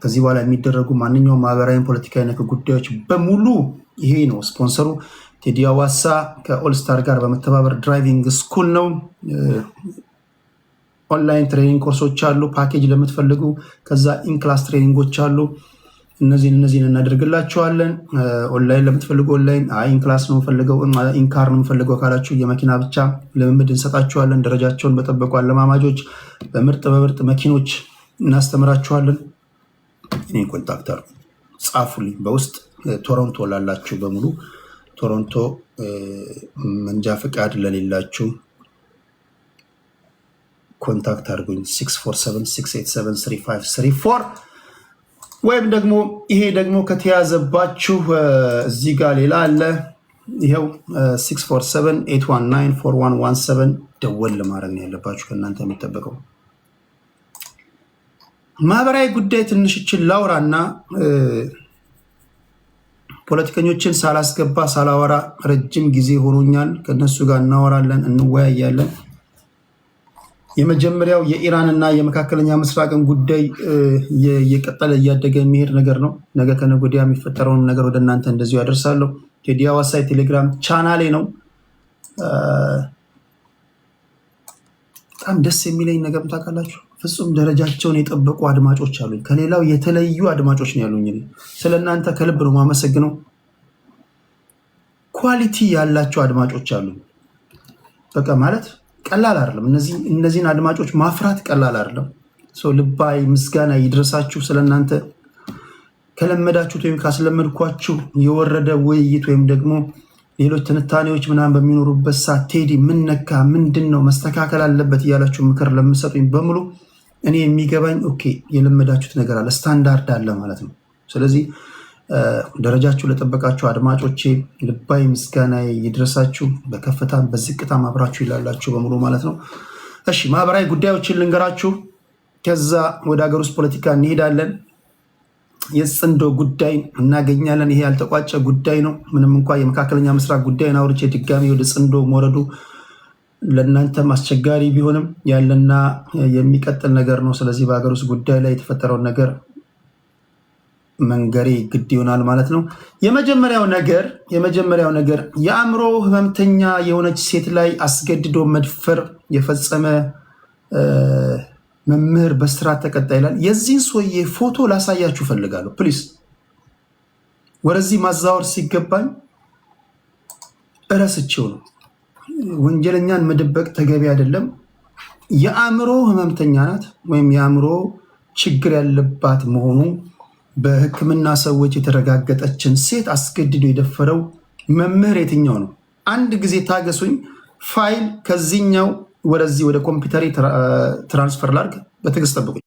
ከዚህ በኋላ የሚደረጉ ማንኛውም ማህበራዊ ፖለቲካዊ ነክ ጉዳዮች በሙሉ ይሄ ነው ስፖንሰሩ። ቴዲ ሀዋሳ ከኦልስታር ጋር በመተባበር ድራይቪንግ ስኩል ነው። ኦንላይን ትሬኒንግ ኮርሶች አሉ ፓኬጅ ለምትፈልጉ። ከዛ ኢንክላስ ትሬኒንጎች አሉ። እነዚህን እናደርግላችኋለን። ኦንላይን ለምትፈልጉ ኦንላይን፣ ኢንክላስ ነው ፈልገው ኢንካር ነው ፈልገው ካላችሁ የመኪና ብቻ ልምምድ እንሰጣችኋለን። ደረጃቸውን በጠበቁ አለማማጆች በምርጥ መኪኖች እናስተምራችኋለን። እኔን ኮንታክት አድርጉ፣ ጻፉልኝ በውስጥ ቶሮንቶ ላላችሁ በሙሉ ቶሮንቶ መንጃ ፈቃድ ለሌላችሁ ኮንታክት አድርጉኝ 647-687-3534 ወይም ደግሞ ይሄ ደግሞ ከተያዘባችሁ እዚህ ጋር ሌላ አለ። ይሄው 647-819-4117 ደወል ለማድረግ ነው ያለባችሁ ከእናንተ የሚጠበቀው። ማህበራዊ ጉዳይ ትንሽችን ላውራና ፖለቲከኞችን ሳላስገባ ሳላወራ ረጅም ጊዜ ሆኖኛል። ከነሱ ጋር እናወራለን፣ እንወያያለን። የመጀመሪያው የኢራንና የመካከለኛ ምስራቅን ጉዳይ እየቀጠለ እያደገ የሚሄድ ነገር ነው። ነገ ከነገ ወዲያ የሚፈጠረውን ነገር ወደ እናንተ እንደዚሁ ያደርሳለሁ። ቴዲ ሐዋሳ ቴሌግራም ቻናሌ ነው። በጣም ደስ የሚለኝ ነገር ታውቃላችሁ፣ ፍጹም ደረጃቸውን የጠበቁ አድማጮች አሉኝ። ከሌላው የተለዩ አድማጮች ነው ያሉኝ። ስለእናንተ ከልብ ነው የማመሰግነው። ኳሊቲ ያላቸው አድማጮች አሉኝ። በቃ ማለት ቀላል አይደለም። እነዚህን አድማጮች ማፍራት ቀላል አይደለም። ልባይ ምስጋና ይድረሳችሁ። ስለእናንተ ከለመዳችሁት ወይም ካስለመድኳችሁ የወረደ ውይይት ወይም ደግሞ ሌሎች ትንታኔዎች ምናምን በሚኖሩበት ሰዓት ቴዲ ምን ነካ፣ ምንድን ነው መስተካከል አለበት እያላችሁ ምክር ለምሰጡኝ በሙሉ እኔ የሚገባኝ ኦኬ የለመዳችሁት ነገር አለ፣ ስታንዳርድ አለ ማለት ነው። ስለዚህ ደረጃችሁ ለጠበቃችሁ አድማጮቼ ልባይ ምስጋና ይድረሳችሁ። በከፍታም በዝቅታም አብራችሁ ይላላችሁ በሙሉ ማለት ነው። እሺ ማህበራዊ ጉዳዮችን ልንገራችሁ፣ ከዛ ወደ ሀገር ውስጥ ፖለቲካ እንሄዳለን። የጽንዶ ጉዳይ እናገኛለን። ይሄ ያልተቋጨ ጉዳይ ነው። ምንም እንኳ የመካከለኛ ምስራቅ ጉዳይን አውርቼ ድጋሚ ወደ ጽንዶ መውረዱ ለእናንተም አስቸጋሪ ቢሆንም ያለና የሚቀጥል ነገር ነው። ስለዚህ በሀገር ውስጥ ጉዳይ ላይ የተፈጠረውን ነገር መንገሬ ግድ ይሆናል ማለት ነው። የመጀመሪያው ነገር የአእምሮ ህመምተኛ የሆነች ሴት ላይ አስገድዶ መድፈር የፈጸመ መምህር በስራት ተቀጣ ይላል። የዚህን ሰውዬ ፎቶ ላሳያችሁ ፈልጋለሁ ፕሊስ። ወደዚህ ማዛወር ሲገባኝ እረስቼው ነው። ወንጀለኛን መደበቅ ተገቢ አይደለም። የአእምሮ ህመምተኛ ናት ወይም የአእምሮ ችግር ያለባት መሆኑ በሕክምና ሰዎች የተረጋገጠችን ሴት አስገድዶ የደፈረው መምህር የትኛው ነው? አንድ ጊዜ ታገሱኝ። ፋይል ከዚህኛው ወደዚህ ወደ ኮምፒውተር ትራንስፈር ላድርግ። በትዕግስት ጠብቁኝ።